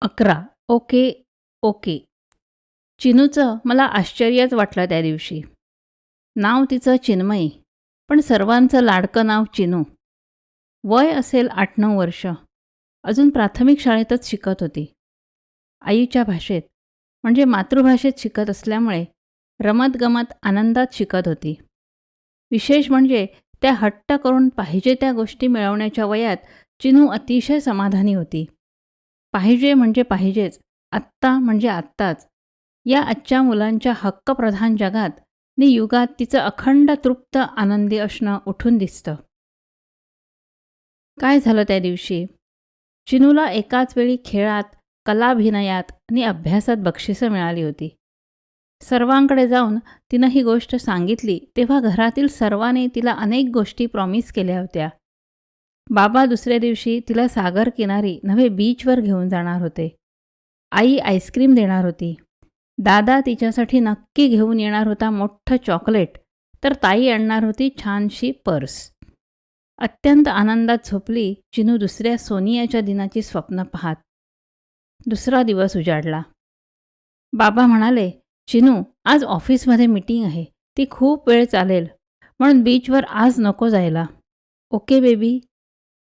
11. Okay, okay. चिनूचं मला आश्चर्यच वाटलं त्या दिवशी. नाव तिचं चिन्मयी, पण सर्वांचं लाडकं नाव चिनू. वय असेल 8-9 वर्ष. अजून प्राथमिक शाळेतच शिकत होती. आईच्या भाषेत, म्हणजे मातृभाषेत शिकत असल्यामुळे रमतगमत आनंदात शिकत होती. विशेष म्हणजे त्या हट्ट करून पाहिजे त्या गोष्टी मिळवण्याच्या वयात चिनू अतिशय समाधानी होती. पाहिजे म्हणजे पाहिजेच, आत्ता म्हणजे आत्ताच. या आजच्या मुलांच्या हक्कप्रधान जगात आणि युगात तिचं अखंड तृप्त आनंदी असणं उठून दिसतं. काय झालं त्या दिवशी? चिनूला एकाच वेळी खेळात, कलाभिनयात आणि अभ्यासात बक्षिसं मिळाली होती. सर्वांकडे जाऊन तिनं ही गोष्ट सांगितली तेव्हा घरातील सर्वांनी तिला अनेक गोष्टी प्रॉमिस केल्या होत्या. बाबा दुसऱ्या दिवशी तिला सागर किनारी नव्हे बीचवर घेऊन जाणार होते. आई आईस्क्रीम देणार होती. दादा तिच्यासाठी नक्की घेऊन येणार होता मोठं चॉकलेट, तर ताई आणणार होती छानशी पर्स. अत्यंत आनंदात झोपली चिनू दुसऱ्या सोनियाच्या दिनाची स्वप्न पाहत. दुसरा दिवस उजाडला. बाबा म्हणाले, चिनू आज ऑफिसमध्ये मीटिंग आहे, ती खूप वेळ चालेल, म्हणून बीचवर आज नको जायला. Okay baby.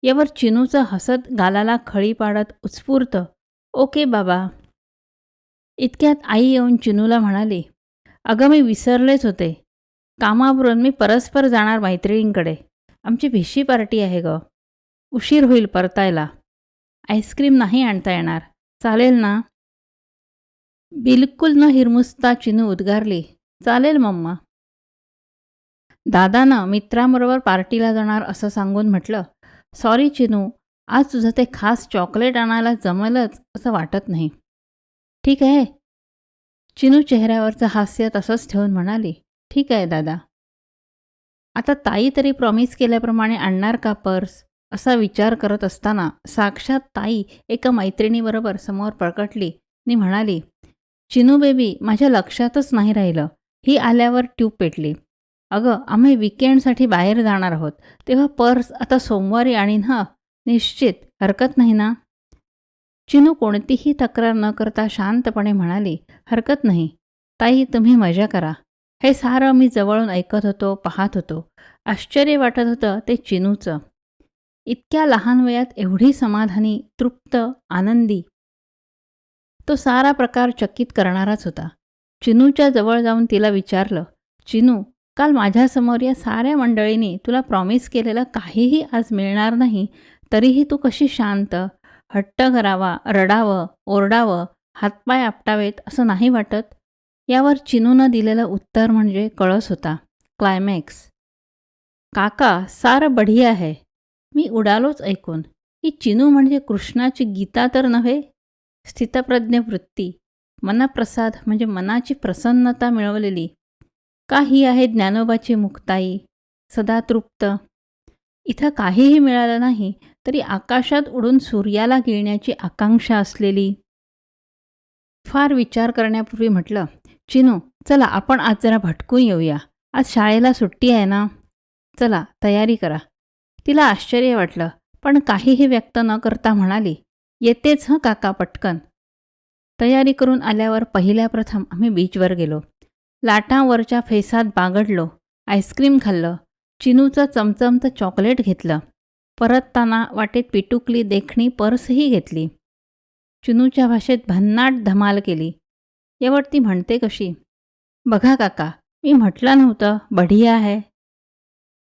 यावर चिनूचं हसत गालाला खळी पाडत उत्स्फूर्त ओके बाबा. इतक्यात आई येऊन चिनूला म्हणाली, अगं मी विसरलेच होते. कामावरून मी परस्पर जाणार मैत्रिणींकडे. आमची भिशी पार्टी आहे गं. उशीर होईल परतायला. आईस्क्रीम नाही आणता येणार. चालेल ना? बिलकुल न हिरमुसता चिनू उद्गारली, चालेल मम्मा. दादानं मित्रांबरोबर पार्टीला जाणार असं सांगून म्हटलं, सॉरी चिनू, आज तुझं ते खास चॉकलेट आणायला जमलंच असं वाटत नाही. ठीक आहे. चिनू चेहऱ्यावरचं हास्य तसंच ठेवून म्हणाली, ठीक आहे दादा. आता ताई तरी प्रॉमिस केल्याप्रमाणे आणणार का पर्स? असा विचार करत असताना साक्षात ताई एका मैत्रिणीबरोबर समोर प्रकटली आणि म्हणाली, चिनू बेबी माझ्या लक्षातच नाही राहिलं. ही आल्यावर ट्यूब पेटली. अगं आम्ही विकेंडसाठी बाहेर जाणार आहोत, तेव्हा पर्स आता सोमवारी आणीन हं. निश्चित, हरकत नाही ना? चिनू कोणतीही तक्रार न करता शांतपणे म्हणाली, हरकत नाही. ताई तुम्ही मजा करा. हे सारं मी जवळून ऐकत होतो, पाहत होतो. आश्चर्य वाटत होतं ते चिनूचं. इतक्या लहान वयात एवढी समाधानी, तृप्त, आनंदी. तो सारा प्रकार चकित करणाराच होता. चिनूच्या जवळ जाऊन तिला विचारलं, चिनू, काल माझ्यासमोर या साऱ्या मंडळींनी तुला प्रॉमिस केलेलं काहीही आज मिळणार नाही, तरीही तू कशी शांत? हट्ट करावा, रडावं, ओरडावं, हातपाय आपटावेत असं नाही वाटत? यावर चिनूनं दिलेलं उत्तर म्हणजे कळस होता. क्लायमॅक्स. काका सारं बढिया है. मी उडालोच ऐकून. ही चिनू म्हणजे कृष्णाची गीता तर नव्हे? स्थितप्रज्ञ वृत्ती, मनप्रसाद म्हणजे मनाची प्रसन्नता मिळवलेली. का ही आहे ज्ञानोबाची मुक्ताई, सदा तृप्त. इथं काहीही मिळालं नाही तरी आकाशात उडून सूर्याला गिळण्याची आकांक्षा असलेली. फार विचार करण्यापूर्वी म्हटलं, चिनू चला आपण आज जरा भटकून येऊया. आज शाळेला सुट्टी आहे ना? चला तयारी करा. तिला आश्चर्य वाटलं, पण काहीही व्यक्त न करता म्हणाली, येतेच हं काका पटकन. तयारी करून आल्यावर पहिल्या प्रथम आम्ही बीचवर गेलो. लाटांवरच्या फेसात बागडलो. आईस्क्रीम खाल्लं. चिनूचं चमचमतं चॉकलेट घेतलं. परतताना वाटेत पिटुकली देखणी पर्सही घेतली. चिनूच्या भाषेत भन्नाट धमाल केली. यावर ती म्हणते कशी, बघा काका, मी म्हटलं नव्हतं बढिया आहे.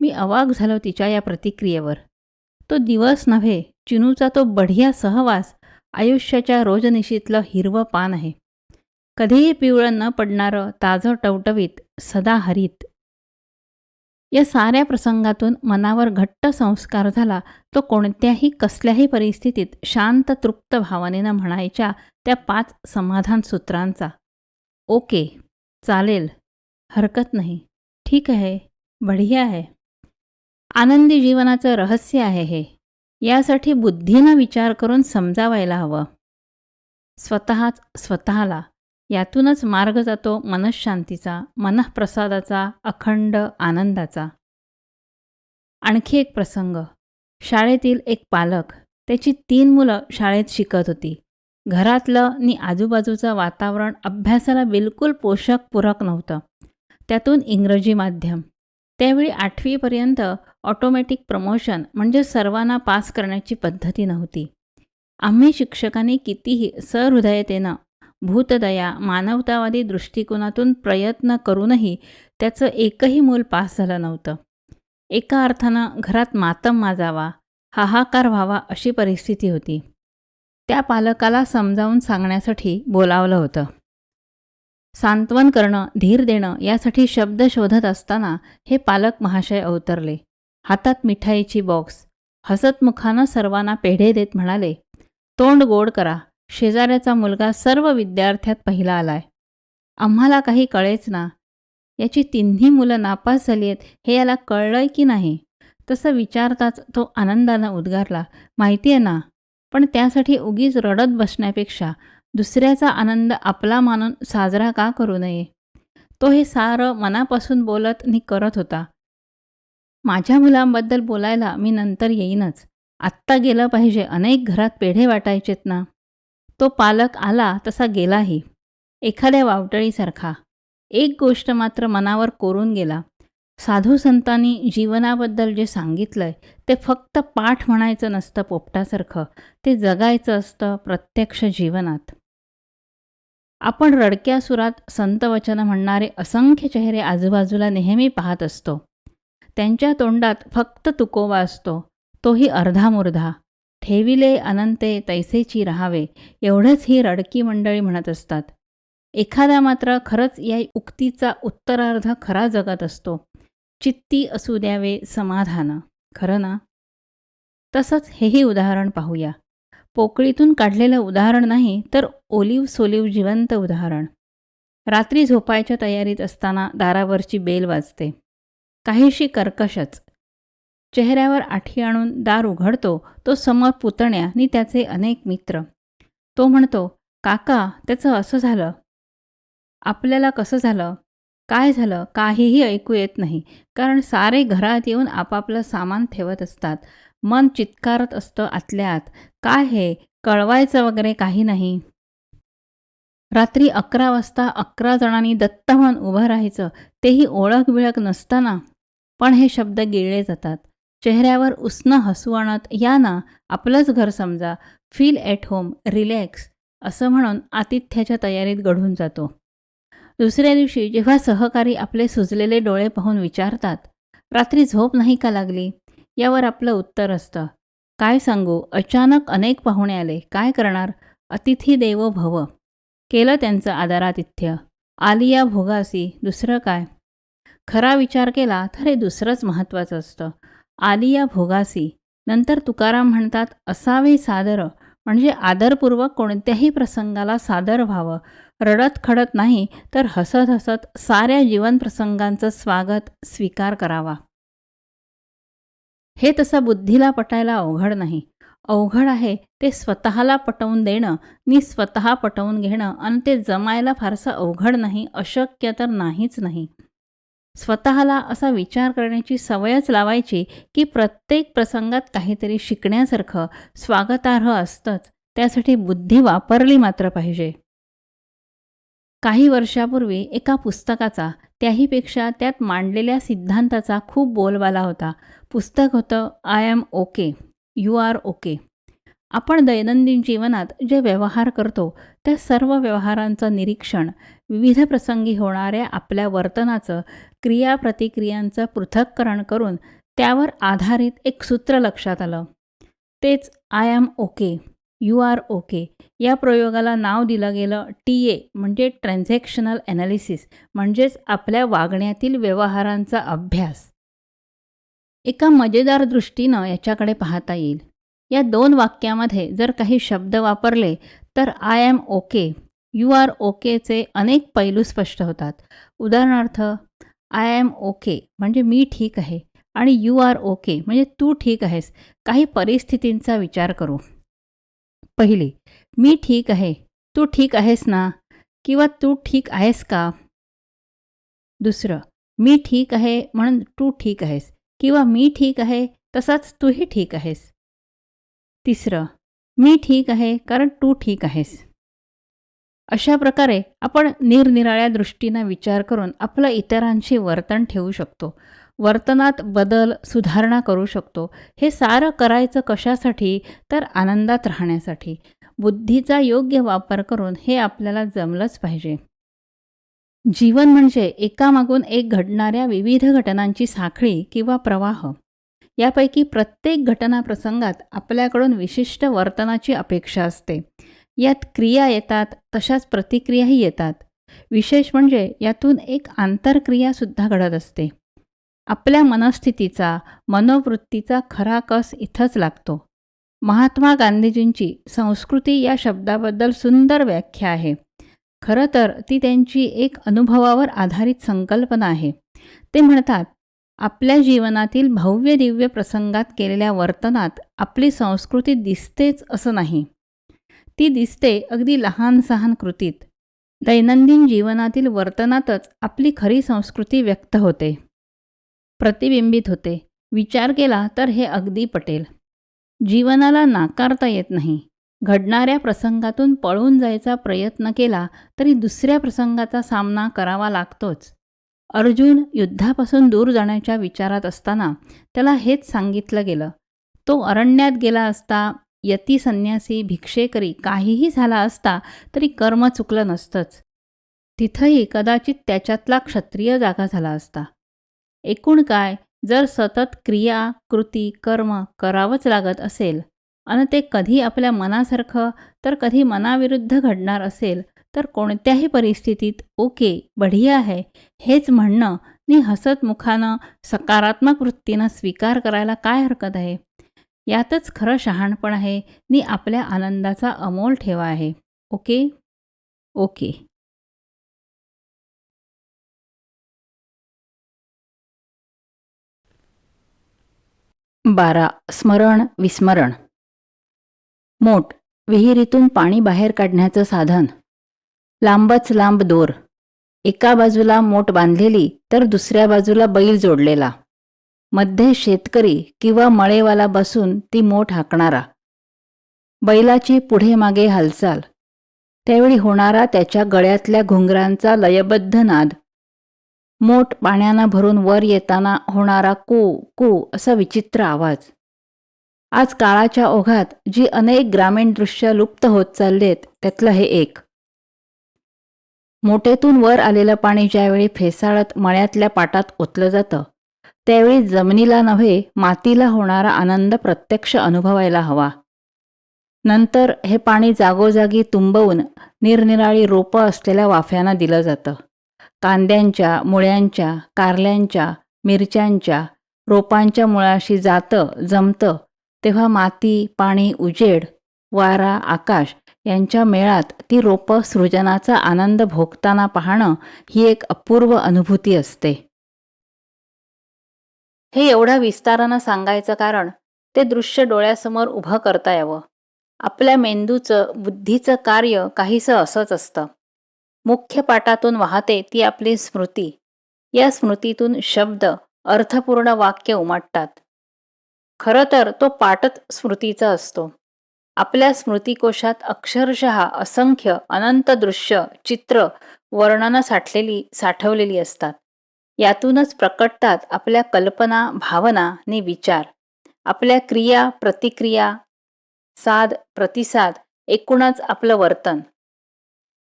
मी अवाक झालो तिच्या या प्रतिक्रियेवर. तो दिवस नव्हे, चिनूचा तो बढिया सहवास आयुष्याच्या रोजनिशीतलं हिरवं पान आहे. कधीही पिवळं न पडणारं, ताजं टवटवीत, सदा हरित. या साऱ्या प्रसंगातून मनावर घट्ट संस्कार झाला तो कोणत्याही कसल्याही परिस्थितीत शांत तृप्त भावनेनं म्हणायच्या त्या 5 समाधान सूत्रांचा. ओके, चालेल, हरकत नाही, ठीक आहे, बढिया आहे. आनंदी जीवनाचं रहस्य आहे हे. यासाठी बुद्धीनं विचार करून समजावायला हवं. स्वतःच स्वतःला. यातूनच मार्ग जातो मनःशांतीचा, मनःप्रसादाचा, अखंड आनंदाचा. आणखी एक प्रसंग. शाळेतील एक पालक, त्याची 3 मुलं शाळेत शिकत होती. घरातलं नि आजूबाजूचं वातावरण अभ्यासाला बिलकुल पोषक पूरक नव्हतं. त्यातून इंग्रजी माध्यम. त्यावेळी 8वीपर्यंत ऑटोमॅटिक प्रमोशन म्हणजे सर्वांना पास करण्याची पद्धती नव्हती. आम्ही शिक्षकांनी कितीही सहृदयतेनं, भूतदया, मानवतावादी दृष्टिकोनातून प्रयत्न करूनही त्याचं एकही मूल पास झालं नव्हतं. एका अर्थानं घरात मातम माजावा, हाहाकार व्हावा अशी परिस्थिती होती. त्या पालकाला समजावून सांगण्यासाठी बोलावलं होतं. सांत्वन करणं, धीर देणं यासाठी शब्द शोधत असताना हे पालक महाशय अवतरले. हातात मिठाईची बॉक्स. हसतमुखानं सर्वांना पेढे देत म्हणाले, तोंड गोड करा. शेजाऱ्याचा मुलगा सर्व विद्यार्थ्यात पहिला आलाय. आम्हाला काही कळेच ना. याची तिन्ही मुलं नापास झाली आहेत हे याला कळलंय की नाही? तसं विचारताच तो आनंदानं उद्गारला, माहिती आहे ना, पण त्यासाठी उगीच रडत बसण्यापेक्षा दुसऱ्याचा आनंद आपला मानून साजरा का करू नये? तो हे सारं मनापासून बोलत नि करत होता. माझ्या मुलांबद्दल बोलायला मी नंतर येईनच. आत्ता गेलं पाहिजे, अनेक घरात पेढे वाटायचेत ना. तो पालक आला तसा गेलाही, एखाद्या वावटळीसारखा. एक गोष्ट मात्र मनावर कोरून गेला. साधू संतांनी जीवनाबद्दल जे सांगितलंय ते फक्त पाठ म्हणायचं नसतं पोपटासारखं, ते जगायचं असतं प्रत्यक्ष जीवनात. आपण रडक्या सुरात संतवचनं म्हणणारे असंख्य चेहरे आजूबाजूला नेहमी पाहत असतो. त्यांच्या तोंडात फक्त तुकोबा असतो, तोही अर्धामुर्धा. ठेविले अनंते तैसेची राहावे एवढंच ही रडकी मंडळी म्हणत असतात. एखादा मात्र खरंच या उक्तीचा उत्तरार्ध खरा जगत असतो. चित्ती असू द्यावे समाधान. खरं ना? तसंच हेही उदाहरण पाहूया. पोकळीतून काढलेलं उदाहरण नाही, तर ओलीव सोलीव जिवंत उदाहरण. रात्री झोपायच्या तयारीत असताना दारावरची बेल वाजते. काहीशी कर्कशच. चेहऱ्यावर आठी आणून दार उघडतो तो समोर पुतण्या नि त्याचे अनेक मित्र. तो म्हणतो, काका, त्याचं असं झालं. आपल्याला कसं झालं, काय झालं काहीही ऐकू येत नाही, कारण सारे घरात येऊन आपापलं सामान ठेवत असतात. मन चित्कारत असतं आतल्या आत, काय हे कळवायचं वगैरे काही नाही. रात्री 11 वाजता 11 जणांनी दत्त म्हणून उभं राहायचं, तेही ओळख बिळख नसताना. पण हे शब्द गिळले जातात. चेहऱ्यावर उसनं हसू आणत, या ना, आपलंच घर समजा, फील ॲट होम, रिलॅक्स असं म्हणून आतिथ्याच्या तयारीत गढून जातो. दुसऱ्या दिवशी जेव्हा सहकारी आपले सुजलेले डोळे पाहून विचारतात, रात्री झोप नाही का लागली? यावर आपलं उत्तर असतं, काय सांगू, अचानक अनेक पाहुणे आले, काय करणार, अतिथी देवो भव. केलं त्यांचं आदरातिथ्य, आलिया भोगासी, दुसरं काय. खरा विचार केला तर हे दुसरंच महत्त्वाचं असतं, आलिया भोगासी. नंतर तुकाराम म्हणतात, असावे सादर, म्हणजे आदरपूर्वक कोणत्याही प्रसंगाला सादर व्हावं. रडत खडत नाही, तर हसत हसत साऱ्या जीवनप्रसंगांचं स्वागत स्वीकार करावा. हे तसं बुद्धीला पटायला अवघड नाही. अवघड आहे ते स्वतःला पटवून देणं नि स्वतः पटवून घेणं, आणि ते जमायला फारसं अवघड नाही, अशक्य तर नाहीच नाही. स्वतःला असा विचार करण्याची सवयच लावायची की प्रत्येक प्रसंगात काहीतरी शिकण्यासारखं, स्वागतार्ह असतंच. त्यासाठी बुद्धी वापरली मात्र पाहिजे. काही वर्षापूर्वी एका पुस्तकाचा, त्याहीपेक्षा त्यात मांडलेल्या सिद्धांताचा खूप बोलबाला होता. पुस्तक होतं I am okay, you are okay. आपण दैनंदिन जीवनात जे व्यवहार करतो त्या सर्व व्यवहारांचं निरीक्षण, विविध प्रसंगी होणाऱ्या आपल्या वर्तनाचं, क्रियाप्रतिक्रियांचं पृथक्करण करून त्यावर आधारित एक सूत्र लक्षात आलं. तेच I am okay, you are okay या प्रयोगाला नाव दिलं गेलं TA, म्हणजे ट्रान्झॅक्शनल ॲनालिसिस, म्हणजेच आपल्या वागण्यातील व्यवहारांचा अभ्यास. एका मजेदार दृष्टीनं याच्याकडे पाहता येईल. या 2 वाक्यामध्ये जर काही शब्द वापरले तर I am okay, you are ओकेचे अनेक पैलू स्पष्ट होतात. उदाहरणार्थ, आय एम ओके म्हणजे मी ठीक आहे, आणि यू आर ओके म्हणजे तू ठीक आहेस. काही परिस्थितींचा विचार करू. पहिली, मी ठीक आहे, तू ठीक आहेस ना, किंवा तू ठीक आहेस का. दुसरं, मी ठीक आहे म्हणून तू ठीक आहेस, किंवा मी ठीक आहे तसाच तूही ठीक आहेस. तिसरं, मी ठीक आहे कारण तू ठीक आहेस. अशा प्रकारे आपण निरनिराळ्या दृष्टीनं विचार करून आपलं इतरांशी वर्तन ठेवू शकतो. वर्तनात बदल, सुधारणा करू शकतो. हे सारं करायचं कशासाठी? तर आनंदात राहण्यासाठी. बुद्धीचा योग्य वापर करून हे आपल्याला जमलंच पाहिजे. जीवन म्हणजे एकामागून एक घडणाऱ्या विविध घटनांची साखळी किंवा प्रवाह. यापैकी प्रत्येक घटना प्रसंगात आपल्याकडून विशिष्ट वर्तनाची अपेक्षा असते. यात क्रिया येतात, तशाच प्रतिक्रियाही येतात. विशेष म्हणजे यातून एक आंतरक्रियासुद्धा घडत असते. आपल्या मनस्थितीचा, मनोवृत्तीचा खरा कस इथंच लागतो. महात्मा गांधीजींची संस्कृती या शब्दाबद्दल सुंदर व्याख्या आहे. खरं तर ती त्यांची एक अनुभवावर आधारित संकल्पना आहे. ते म्हणतात, आपल्या जीवनातील भव्य दिव्य प्रसंगात केलेल्या वर्तनात आपली संस्कृती दिसतेच असं नाही. ती दिसते अगदी लहान सहान कृतीत. दैनंदिन जीवनातील वर्तनातच आपली खरी संस्कृती व्यक्त होते, प्रतिबिंबित होते. विचार केला तर हे अगदी पटेल. जीवनाला नाकारता येत नाही. घडणाऱ्या प्रसंगातून पळून जायचा प्रयत्न केला तरी दुसऱ्या प्रसंगाचा सामना करावा लागतोच. अर्जुन युद्धापासून दूर जाण्याच्या विचारात असताना त्याला हेच सांगितलं गेलं. तो अरण्यात गेला असता, यती संन्यासी भिक्षेकरी काहीही झाला असता तरी कर्म चुकलं नसतंच. तिथंही कदाचित त्याच्यातला क्षत्रिय जागा झाला असता. एकूण काय, जर सतत क्रिया, कृती, कर्म करावंच लागत असेल आणि ते कधी आपल्या मनासारखं तर कधी मनाविरुद्ध घडणार असेल तर कोणत्याही परिस्थितीत ओके, बढिया है हेच म्हणणं नि हसत मुखानं सकारात्मक वृत्तीनं स्वीकार करायला काय हरकत आहे? यातच खरं शहाणपण आहे नि आपल्या आनंदाचा अमोल ठेवा आहे. ओके? ओके. 12. स्मरण विस्मरण. मोट, विहिरीतून पाणी बाहेर काढण्याचं साधन. लांबच लांब दोर. एका बाजूला मोट बांधलेली तर दुसऱ्या बाजूला बैल जोडलेला. मध्ये शेतकरी किंवा मळेवाला बसून ती मोट हाकणारा. बैलाची पुढे मागे हालचाल. त्यावेळी होणारा त्याच्या गळ्यातल्या घुंगरांचा लयबद्ध नाद. मोट पाण्यानं भरून वर येताना होणारा कू कू असा विचित्र आवाज. आज काळाच्या ओघात जी अनेक ग्रामीण दृश्य लुप्त होत चाललेत त्यातलं हे एक. मोटेतून वर आलेलं पाणी ज्यावेळी फेसाळत मळ्यातल्या पाटात ओतलं जातं त्यावेळी जमिनीला नव्हे मातीला होणारा आनंद प्रत्यक्ष अनुभवायला हवा. नंतर हे पाणी जागोजागी तुंबवून निरनिराळी रोपं असलेल्या वाफ्यांना दिलं जातं. कांद्यांच्या, मुळ्यांच्या, कारल्यांच्या, मिरच्यांच्या रोपांच्या मुळाशी जातं, जमतं तेव्हा माती, पाणी, उजेड, वारा, आकाश यांच्या मेळात ती रोपं सृजनाचा आनंद भोगताना पाहणं ही एक अपूर्व अनुभूती असते. हे एवढ्या विस्तारानं सांगायचं कारण ते दृश्य डोळ्यासमोर उभं करता यावं. आपल्या मेंदूचं, बुद्धीचं कार्य काहीसं असंच असतं. मुख्य पाटातून वाहते ती आपली स्मृती. या स्मृतीतून शब्द, अर्थपूर्ण वाक्य उमटतात. खरं तर तो पाठच स्मृतीचा असतो. आपल्या स्मृतिकोशात अक्षरशः असंख्य अनंत दृश्य, चित्र, वर्णनं साठवलेली असतात. यातूनच प्रकटतात आपल्या कल्पना, भावना नि विचार. आपल्या क्रिया, प्रतिक्रिया, साद, प्रतिसाद, एकूणच आपलं वर्तन.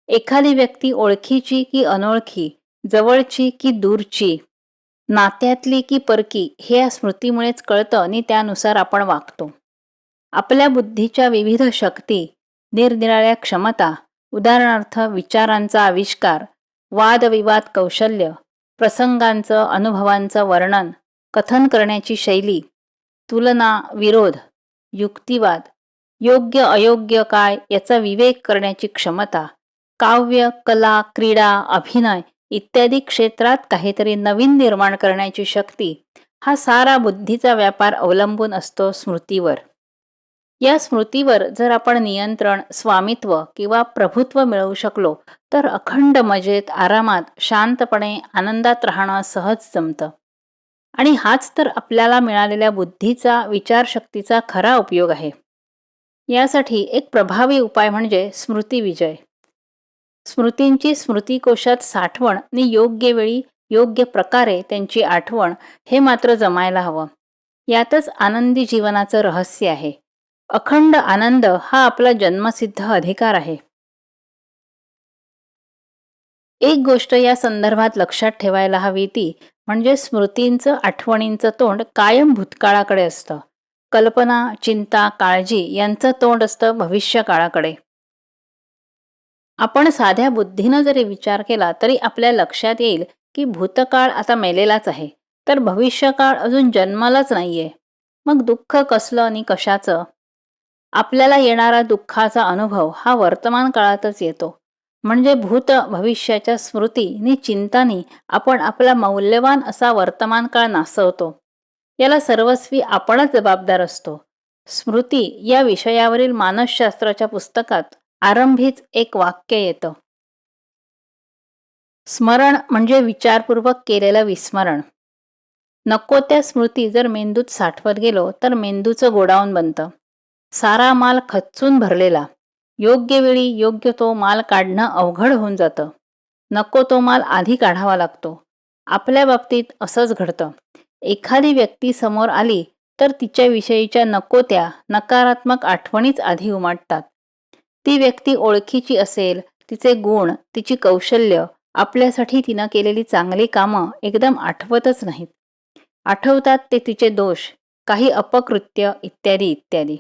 एखादी व्यक्ती ओळखीची की अनोळखी, जवळची की दूरची, नात्यातली की परकी हे या स्मृतीमुळेच कळतं आणि त्यानुसार आपण वागतो. आपल्या बुद्धीच्या विविध शक्ती, निरनिराळ्या क्षमता, उदाहरणार्थ विचारांचा आविष्कार, वादविवाद कौशल्य, प्रसंगांचं, अनुभवांचं वर्णन, कथन करण्याची शैली, तुलना, विरोध, युक्तिवाद, योग्य अयोग्य काय याचा विवेक करण्याची क्षमता, काव्य, कला, क्रीडा, अभिनय इत्यादी क्षेत्रात काहीतरी नवीन निर्माण करण्याची शक्ती, हा सारा बुद्धीचा व्यापार अवलंबून असतो स्मृतीवर. या स्मृतीवर जर आपण नियंत्रण, स्वामित्व किंवा प्रभुत्व मिळवू शकलो तर अखंड मजेत, आरामात, शांतपणे, आनंदात राहणं सहज जमतं. आणि हाच तर आपल्याला मिळालेल्या बुद्धीचा, विचारशक्तीचा खरा उपयोग आहे. यासाठी एक प्रभावी उपाय म्हणजे स्मृतिविजय. स्मृतींची स्मृतिकोशात साठवण आणि योग्य वेळी योग्य प्रकारे त्यांची आठवण हे मात्र जमायला हवं. यातच आनंदी जीवनाचं रहस्य आहे. अखंड आनंद हा आपला जन्मसिद्ध अधिकार आहे. एक गोष्ट या संदर्भात लक्षात ठेवायला हवी ती म्हणजे स्मृतींचं आठवणींचं तोंड कायम भूतकाळाकडे असतं. कल्पना, चिंता, काळजी यांचं तोंड असतं भविष्य काळाकडे. आपण साध्या बुद्धीनं जरी विचार केला तरी आपल्या लक्षात येईल की भूतकाळ आता मेलेलाच आहे, तर भविष्यकाळ अजून जन्मालाच नाहीये. मग दुःख कसलं आणि कशाचं? आपल्याला येणारा दुःखाचा अनुभव हा वर्तमान काळातच येतो. म्हणजे भूत भविष्याच्या स्मृती नि चिंतानी आपण आपला मौल्यवान असा वर्तमान काळ नासवतो. याला सर्वस्वी आपणच जबाबदार असतो. स्मृती या विषयावरील मानसशास्त्राच्या पुस्तकात आरंभीच एक वाक्य येतं. स्मरण म्हणजे विचारपूर्वक केलेलं विस्मरण. नको त्या स्मृती जर मेंदूत साठवत गेलो तर मेंदूचं गोडाऊन बनतं. सारा माल खच्चून भरलेला. योग्य वेळी योग्य तो माल काढणं अवघड होऊन जातं. नको तो माल आधी काढावा लागतो. आपल्या बाबतीत असंच घडतं. एखादी व्यक्ती समोर आली तर तिच्याविषयीच्या नको त्या नकारात्मक आठवणीच आधी उमटतात. ती व्यक्ती ओळखीची असेल, तिचे गुण, तिची कौशल्य, आपल्यासाठी तिनं केलेली चांगली कामं एकदम आठवतच नाहीत. आठवतात ते तिचे दोष, काही अपकृत्य इत्यादी इत्यादी.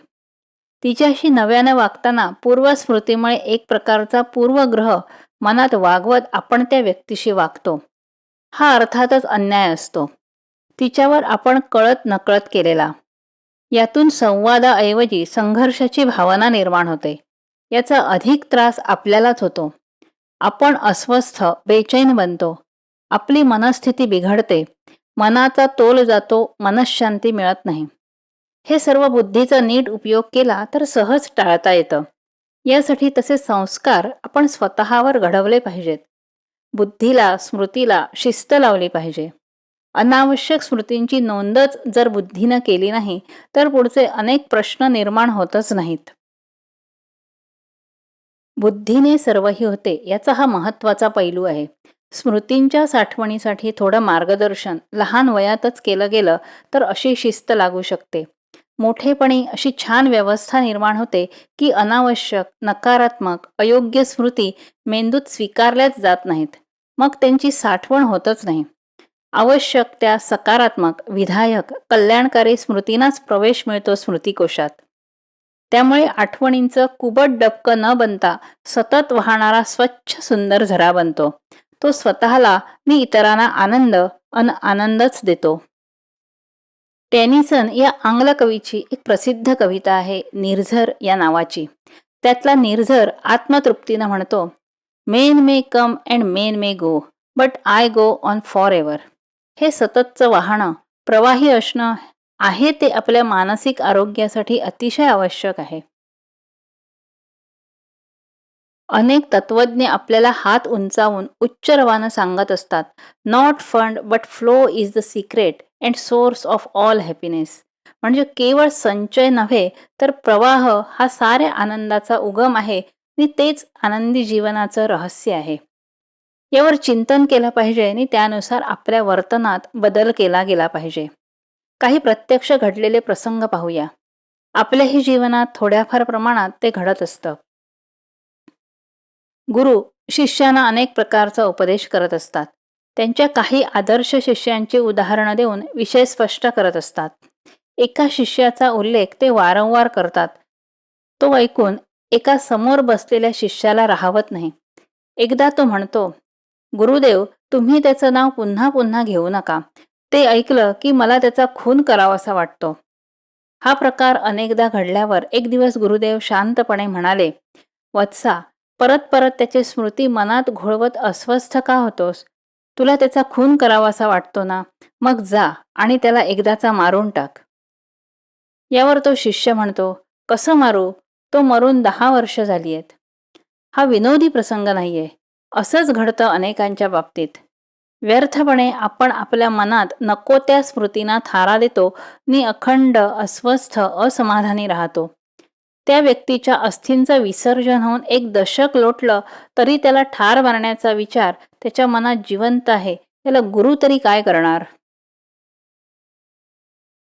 तिच्याशी नव्यानं वागताना पूर्वस्मृतीमुळे एक प्रकारचा पूर्वग्रह मनात वागवत आपण त्या व्यक्तीशी वागतो. हा अर्थातच अन्याय असतो. तिच्यावर आपण कळत नकळत केलेला. यातून संवादाऐवजी संघर्षाची भावना निर्माण होते. याचा अधिक त्रास आपल्यालाच होतो. आपण अस्वस्थ, बेचैन बनतो. आपली मनस्थिती बिघडते. मनाचा तोल जातो, मनःशांती मिळत नाही. हे सर्व बुद्धीचा नीट उपयोग केला तर सहज टाळता येतं. यासाठी तसे संस्कार आपण स्वतःवर घडवले पाहिजेत. बुद्धीला, स्मृतीला शिस्त लावली पाहिजे. अनावश्यक स्मृतींची नोंदच जर बुद्धीनं केली नाही तर पुढचे अनेक प्रश्न निर्माण होतच नाहीत. बुद्धीने सर्वही होते याचा हा महत्त्वाचा पैलू आहे. स्मृतींच्या साठवणीसाठी थोडं मार्गदर्शन लहान वयातच केलं गेलं तर अशी शिस्त लागू शकते. मोठेपणी अशी छान व्यवस्था निर्माण होते की अनावश्यक, नकारात्मक, अयोग्य स्मृती मेंदूत स्वीकारल्याच जात नाहीत. मग त्यांची साठवण होतच नाही. आवश्यक त्या सकारात्मक, विधायक, कल्याणकारी स्मृतींनाच प्रवेश मिळतो स्मृतिकोशात. त्यामुळे आठवणींचं कुबट डबकं न बनता सतत वाहणारा स्वच्छ सुंदर झरा बनतो. तो स्वतःला नि इतरांना आनंद आनंदच देतो. टेनिसन या आंग्ल कवीची एक प्रसिद्ध कविता आहे निर्झर या नावाची. त्यातला निर्झर आत्मतृप्तीनं म्हणतो, main may come and main may go, but I go on for ever. हे सततचं वाहनं, प्रवाही असणं आहे ते आपल्या मानसिक आरोग्यासाठी अतिशय आवश्यक आहे. अनेक तत्वज्ञ आपल्याला हात उंचावून उच्च रवानं सांगत असतात, not fund but flow is the secret and source of all happiness. म्हणजे केवळ संचय नव्हे तर प्रवाह हा साऱ्या आनंदाचा उगम आहे आणि तेच आनंदी जीवनाचं रहस्य आहे. यावर चिंतन केलं पाहिजे आणि त्यानुसार आपल्या वर्तनात बदल केला गेला पाहिजे. काही प्रत्यक्ष घडलेले प्रसंग पाहूया. आपल्याही जीवनात थोड्याफार प्रमाणात ते घडत असतं. गुरु शिष्यांना अनेक प्रकारचा उपदेश करत असतात. त्यांच्या काही आदर्श शिष्यांची उदाहरणं देऊन विषय स्पष्ट करत असतात. एका शिष्याचा उल्लेख ते वारंवार करतात. तो ऐकून एका समोर बसलेल्या शिष्याला राहवत नाही. एकदा तो म्हणतो, गुरुदेव, तुम्ही त्याचं नाव पुन्हा पुन्हा घेऊ नका. ते ऐकलं की मला त्याचा खून करावासा वाटतो. हा प्रकार अनेकदा घडल्यावर एक दिवस गुरुदेव शांतपणे म्हणाले, वत्सा, परत परत त्याची स्मृती मनात घोळवत अस्वस्थ का होतोस? तुला त्याचा खून करावासा वाटतो ना? मग जा आणि त्याला एकदाचा मारून टाक. यावर तो शिष्य म्हणतो, कसं मारू? तो मरून 10 वर्ष झाली आहेत. हा विनोदी प्रसंग नाहीये. असंच घडतं अनेकांच्या बाबतीत. व्यर्थपणे आपण आपल्या मनात नको त्या स्मृतींना थारा देतो आणि अखंड अस्वस्थ असमाधानी राहतो. त्या व्यक्तीच्या अस्थींचं विसर्जन होऊन 1 दशक लोटलं तरी त्याला ठार मारण्याचा विचार त्याच्या मनात जिवंत आहे, त्याला गुरु तरी काय करणार?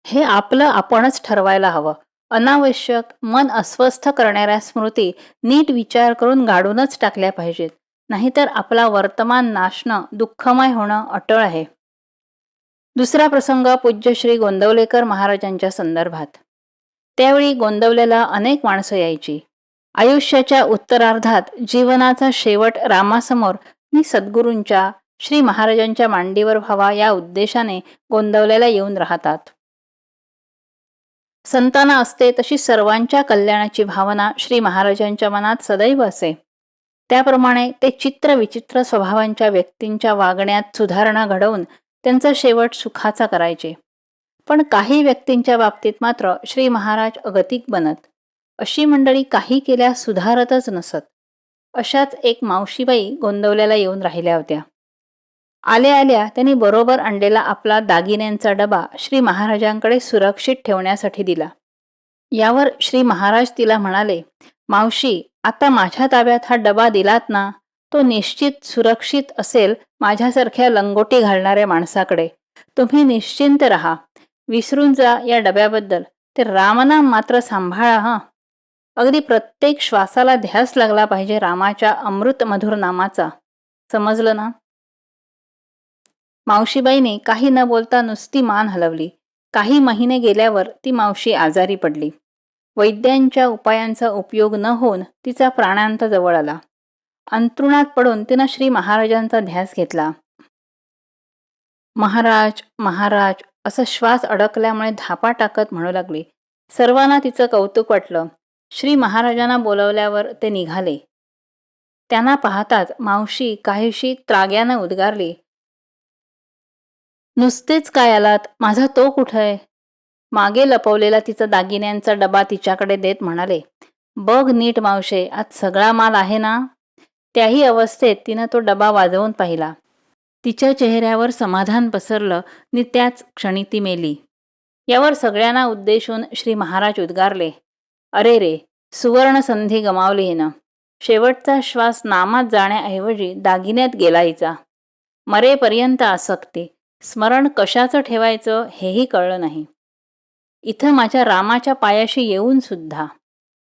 हे आपलं आपणच ठरवायला हवं. अनावश्यक मन अस्वस्थ करणाऱ्या स्मृती नीट विचार करून गाडूनच टाकल्या पाहिजेत. नाहीतर आपला वर्तमान नाशणं, दुःखमय होणं अटळ आहे. दुसरा प्रसंग पूज्य श्री गोंदवलेकर महाराजांच्या संदर्भात. त्यावेळी गोंदवलेला अनेक माणसं यायची. आयुष्याच्या उत्तरार्धात जीवनाचा शेवट रामासमोर मी सद्गुरूंच्या श्री महाराजांच्या मांडीवर व्हावा या उद्देशाने गोंदवलेला येऊन राहतात. संतांना असते तशी सर्वांच्या कल्याणाची भावना श्री महाराजांच्या मनात सदैव असे. त्याप्रमाणे ते चित्र विचित्र स्वभावांच्या व्यक्तींच्या वागण्यात सुधारणा घडवून त्यांचा शेवट सुखाचा करायचे. पण काही व्यक्तींच्या बाबतीत मात्र श्री महाराज अगतिक बनत. अशी मंडळी काही केल्यास सुधारतच नसत. अशाच एक मावशीबाई गोंदवल्याला येऊन राहिल्या होत्या. आल्या आल्या त्यांनी बरोबर आणलेला आपला दागिन्यांचा डबा श्री महाराजांकडे सुरक्षित ठेवण्यासाठी दिला. यावर श्री महाराज तिला म्हणाले, मावशी, आता माझ्या ताब्यात हा डबा दिलात ना, तो निश्चित सुरक्षित असेल माझ्यासारख्या लंगोटी घालणाऱ्या माणसाकडे. तुम्ही निश्चिंत राहा. विसरून जा या डब्याबद्दल. ते रामनाम मात्र सांभाळा हं. अगदी प्रत्येक श्वासाला ध्यास लागला पाहिजे रामाच्या अमृत मधुर नामाचा. समजलं ना? मावशीबाईने काही न बोलता नुसती मान हलवली. काही महिने गेल्यावर ती मावशी आजारी पडली. वैद्यांच्या उपायांचा उपयोग न होऊन तिचा प्राणांत जवळ आला. अंथरुणात पडून तिनं श्री महाराजांचा ध्यास घेतला. महाराज, महाराज असं श्वास अडकल्यामुळे धापा टाकत म्हणू लागली. सर्वांना तिचं कौतुक वाटलं. श्री महाराजांना बोलवल्यावर ते निघाले. त्यांना पाहताच मावशी काहीशी त्राग्यानं उद्गारली, नुसतेच काय आलात? माझा तो कुठे? मागे लपवलेला तिचा दागिन्यांचा डबा तिच्याकडे देत म्हणाले, बघ नीट मावशे, आज सगळा माल आहे ना? त्याही अवस्थेत तिनं तो डबा वाजवून पाहिला. तिच्या चेहऱ्यावर समाधान पसरलं नि त्याच क्षणी ती मेली. यावर सगळ्यांना उद्देशून श्री महाराज उद्गारले, अरे रे, सुवर्ण संधी गमावली हिनं. शेवटचा श्वास नामात जाण्याऐवजी दागिन्यात गेला हिचा. मरेपर्यंत आसक्ती, स्मरण कशाचं ठेवायचं हेही कळलं नाही. इथं माझ्या रामाच्या पायाशी येऊन सुद्धा.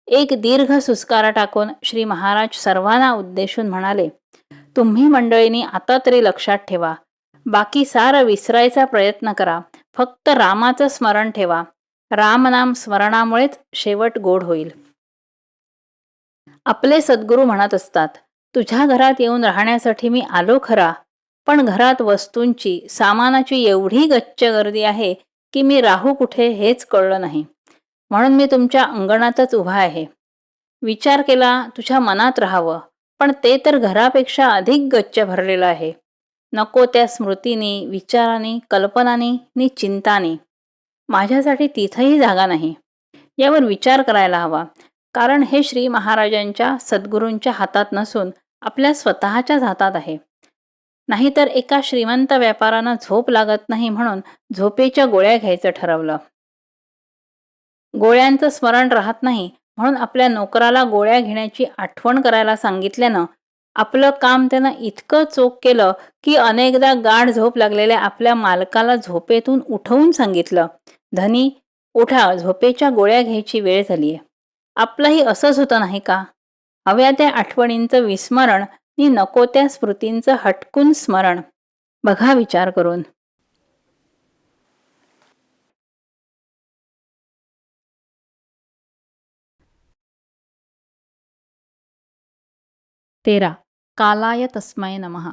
एक दीर्घ सुस्कारा टाकून श्री महाराज सर्वांना उद्देशून म्हणाले, तुम्ही मंडळींनी आता तरी लक्षात ठेवा. बाकी सारं विसरायचा प्रयत्न करा. फक्त रामाचं स्मरण ठेवा. रामनाम स्मरणामुळेच शेवट गोड होईल. आपले सद्गुरू म्हणत असतात, तुझ्या घरात येऊन राहण्यासाठी मी आलो खरा, पण घरात वस्तूंची, सामानाची एवढी गच्च गर्दी आहे की मी राहू कुठे हेच कळलं नाही. म्हणून मी तुमच्या अंगणातच उभा आहे. विचार केला तुझ्या मनात राहावं, पण ते तर घरापेक्षा अधिक गच्च भरलेलं आहे. नको त्या स्मृतीनी, विचारांनी, कल्पनांनी नि चिंतानी. माझ्यासाठी तिथंही जागा नाही. यावर विचार करायला हवा. कारण हे श्री महाराजांच्या सद्गुरूंच्या हातात नसून आपल्या स्वतःच्याच हातात आहे. नाहीतर एका श्रीमंत व्यापारानं झोप लागत नाही म्हणून झोपेच्या गोळ्या घ्यायचं ठरवलं. गोळ्यांचं स्मरण राहत नाही म्हणून आपल्या नोकराला गोळ्या घेण्याची आठवण करायला सांगितल्यानं आपलं काम त्यानं इतकं चोख केलं की अनेकदा गाढ झोप लागलेल्या आपल्या मालकाला झोपेतून उठवून सांगितलं, धनी उठा, झोपेच्या गोळ्या घ्यायची वेळ झालीये. आपलंही असंच होतं नाही का? हव्या त्या आठवणींचं विस्मरण नि नको त्या स्मृतींचं हटकून स्मरण. बघा विचार करून. 13. कालाय तस्मै नमः.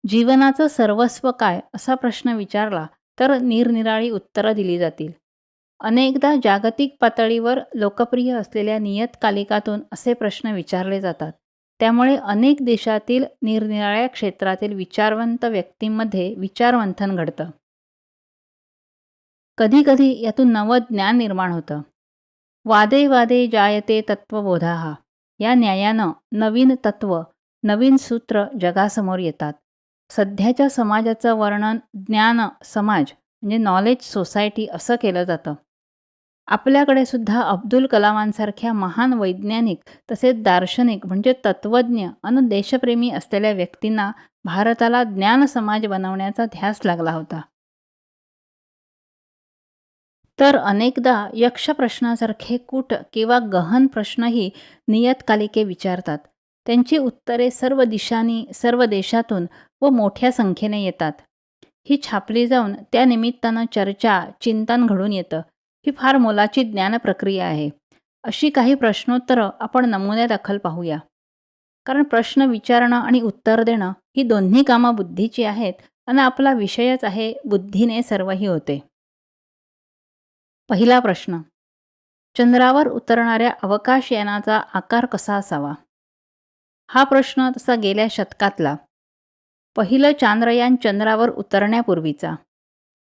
जीवनाचं सर्वस्व काय असा प्रश्न विचारला तर निरनिराळी उत्तरं दिली जातील. अनेकदा जागतिक पातळीवर लोकप्रिय असलेल्या नियतकालिकातून असे प्रश्न विचारले जातात. त्यामुळे अनेक देशातील निरनिराळ्या क्षेत्रातील विचारवंत व्यक्तींमध्ये विचारमंथन घडतं. कधीकधी यातून नवं ज्ञान निर्माण होतं. वादे वादे जायते तत्वबोधाः या न्यायानं नवीन तत्व, नवीन सूत्र जगासमोर येतात. सध्याच्या समाजाचं वर्णन ज्ञान समाज म्हणजे नॉलेज सोसायटी असं केलं जातं. आपल्याकडे सुद्धा अब्दुल कलामांसारख्या महान वैज्ञानिक तसेच दार्शनिक म्हणजे तत्त्वज्ञ आणि देशप्रेमी असलेल्या व्यक्तींना भारताला ज्ञान समाज बनवण्याचा ध्यास लागला होता. तर अनेकदा यक्ष प्रश्नासारखे कूट किंवा गहन प्रश्नही नियतकालिके विचारतात. त्यांची उत्तरे सर्व दिशांनी, सर्व देशातून व मोठ्या संख्येने येतात. ही छापली जाऊन त्या निमित्तानं चर्चा, चिंतन घडून येतं. ही फार मोलाची ज्ञान प्रक्रिया आहे. अशी काही प्रश्नोत्तरं आपण नमुन्यादाखल पाहूया. कारण प्रश्न विचारणं आणि उत्तर देणं ही दोन्ही कामं बुद्धीची आहेत आणि आपला विषयच आहे बुद्धीने सर्वही होते. पहिला प्रश्न. चंद्रावर उतरणाऱ्या अवकाशयानाचा आकार कसा असावा? हा प्रश्न तसा गेल्या शतकातला. पहिलं चांद्रयान चंद्रावर उतरण्यापूर्वीचा.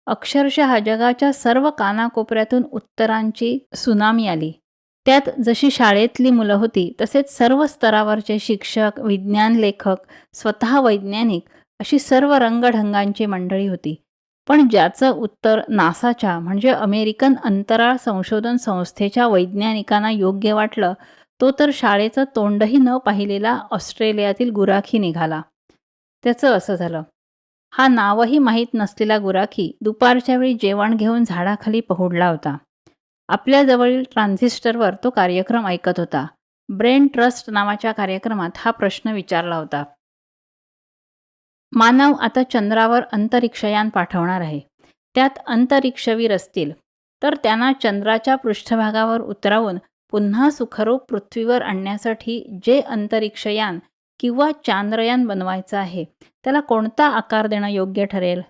अक्षरशः जगाच्या सर्व कानाकोपऱ्यातून उत्तरांची सुनामी आली. त्यात जशी शाळेतली मुलं होती तसेच सर्व स्तरावरचे शिक्षक, विज्ञान लेखक, स्वतः वैज्ञानिक अशी सर्व रंगढंगांची मंडळी होती. पण ज्याचं उत्तर नासाच्या म्हणजे अमेरिकन अंतराळ संशोधन संस्थेच्या वैज्ञानिकांना योग्य वाटलं, तो तर शाळेचं तोंडही न पाहिलेला ऑस्ट्रेलियातील गुराखी निघाला. त्याचं असं झालं. हा नावही माहीत नसलेला गुराखी दुपारच्या वेळी जेवण घेऊन झाडाखाली पहुडला होता. आपल्याजवळील ट्रान्झिस्टरवर तो कार्यक्रम ऐकत होता. ब्रेन ट्रस्ट नावाच्या कार्यक्रमात हा प्रश्न विचारला होता. मानव आता चंद्रावर अंतरिक्षयान पाठवणार आहे. त्यात अंतरिक्षवीर असतील. तर त्यांना चंद्राच्या पृष्ठभागावर उतरवून पुन्हा सुखरूप पृथ्वीवर आणण्यासाठी जे अंतरिक्षयान किंवा चांद्रयान बनवायचं आहे, त्याला कोणता आकार देणं योग्य ठरेल?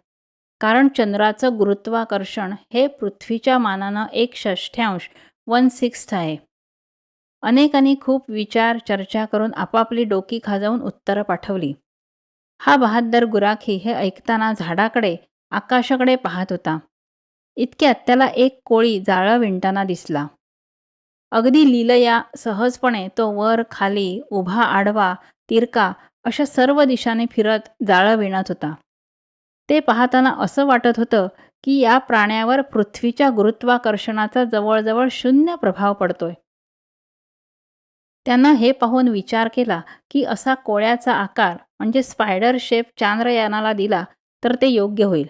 कारण चंद्राचं गुरुत्वाकर्षण हे पृथ्वीच्या मानानं 1/6 1/6 आहे. अनेकांनी खूप विचार, चर्चा करून आपापली डोकी खाजवून उत्तरं पाठवली. हा बहाद्दर गुराखी हे ऐकताना झाडाकडे, आकाशाकडे पाहत होता. इतक्यात त्याला एक कोळी जाळं विणताना दिसला. अगदी लीलया सहजपणे तो वर खाली, उभा आडवा, तिरका अशा सर्व दिशांनी फिरत जाळं विणत होता. ते पाहताना असं वाटत होतं की या प्राण्यावर पृथ्वीच्या गुरुत्वाकर्षणाचा जवळजवळ 0 प्रभाव पडतोय. त्यानं हे पाहून विचार केला की असा कोळ्याचा आकार म्हणजे स्पायडर शेप चांद्रयानाला दिला तर ते योग्य होईल.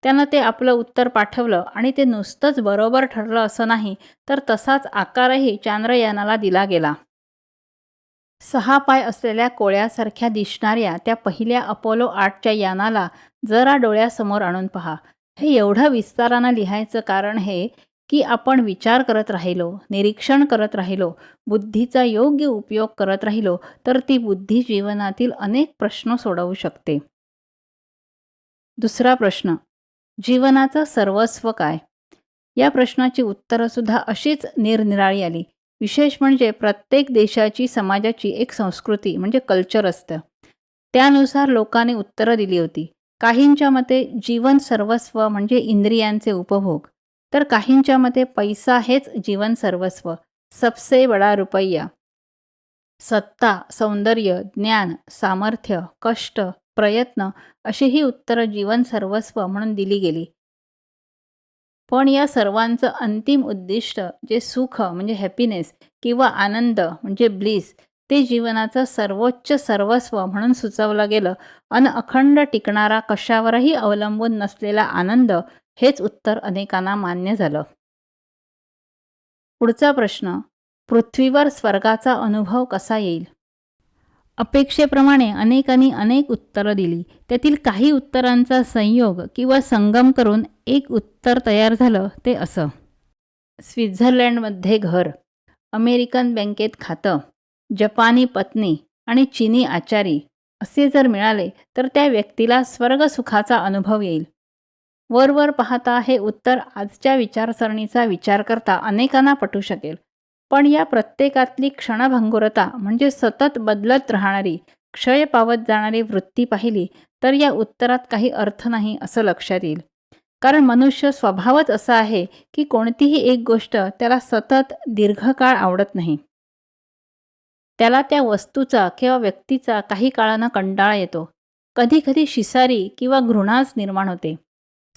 त्यानं ते आपलं उत्तर पाठवलं आणि ते नुसतंच बरोबर ठरलं असं नाही, तर तसाच आकारही चांद्रयानाला दिला गेला. 6 पाय असलेल्या कोळ्यासारख्या दिसणाऱ्या त्या पहिल्या अपोलो 8च्या यानाला जरा डोळ्यासमोर आणून पहा. हे एवढं विस्तारानं लिहायचं कारण हे की आपण विचार करत राहिलो, निरीक्षण करत राहिलो, बुद्धीचा योग्य उपयोग करत राहिलो, तर ती बुद्धी जीवनातील अनेक प्रश्न सोडवू शकते. दुसरा प्रश्न. जीवनाचं सर्वस्व काय? या प्रश्नाची उत्तरंसुद्धा अशीच निरनिराळी आली. विशेष म्हणजे प्रत्येक देशाची, समाजाची एक संस्कृती म्हणजे कल्चर असतं. त्यानुसार लोकांनी उत्तरं दिली होती. काहींच्या मते जीवन सर्वस्व म्हणजे इंद्रियांचे उपभोग, तर काहींच्या मते पैसा हेच जीवन सर्वस्व, सबसे बडा रुपैया. सत्ता, सौंदर्य, ज्ञान, सामर्थ्य, कष्ट, प्रयत्न अशी ही उत्तरं जीवन सर्वस्व म्हणून दिली गेली. पण या सर्वांचं अंतिम उद्दिष्ट जे सुख म्हणजे हॅपीनेस किंवा आनंद म्हणजे ब्लिस, ते जीवनाचं सर्वोच्च सर्वस्व म्हणून सुचवलं गेलं अन अखंड टिकणारा, कशावरही अवलंबून नसलेला आनंद हेच उत्तर अनेकांना मान्य झालं. पुढचा प्रश्न. पृथ्वीवर स्वर्गाचा अनुभव कसा येईल? अपेक्षेप्रमाणे अनेकांनी अनेक उत्तरं दिली. त्यातील काही उत्तरांचा संयोग किंवा संगम करून एक उत्तर तयार झालं ते असं. स्वित्झर्लंडमध्ये घर, अमेरिकन बँकेत खातं, जपानी पत्नी आणि चिनी आचारी असे जर मिळाले तर त्या व्यक्तीला स्वर्गसुखाचा अनुभव येईल. वरवर पाहता हे उत्तर आजच्या विचारसरणीचा विचार करता अनेकांना पटू शकेल. पण या प्रत्येकातली क्षणभंगुरता म्हणजे सतत बदलत राहणारी, क्षय पावत जाणारी वृत्ती पाहिली तर या उत्तरात काही अर्थ नाही असं लक्षात येईल. कारण मनुष्य स्वभावच असा आहे की कोणतीही एक गोष्ट त्याला सतत दीर्घकाळ आवडत नाही. त्याला त्या वस्तूचा किंवा व्यक्तीचा काही काळानं कंटाळा येतो. कधीकधी शिसारी किंवा घृणाच निर्माण होते.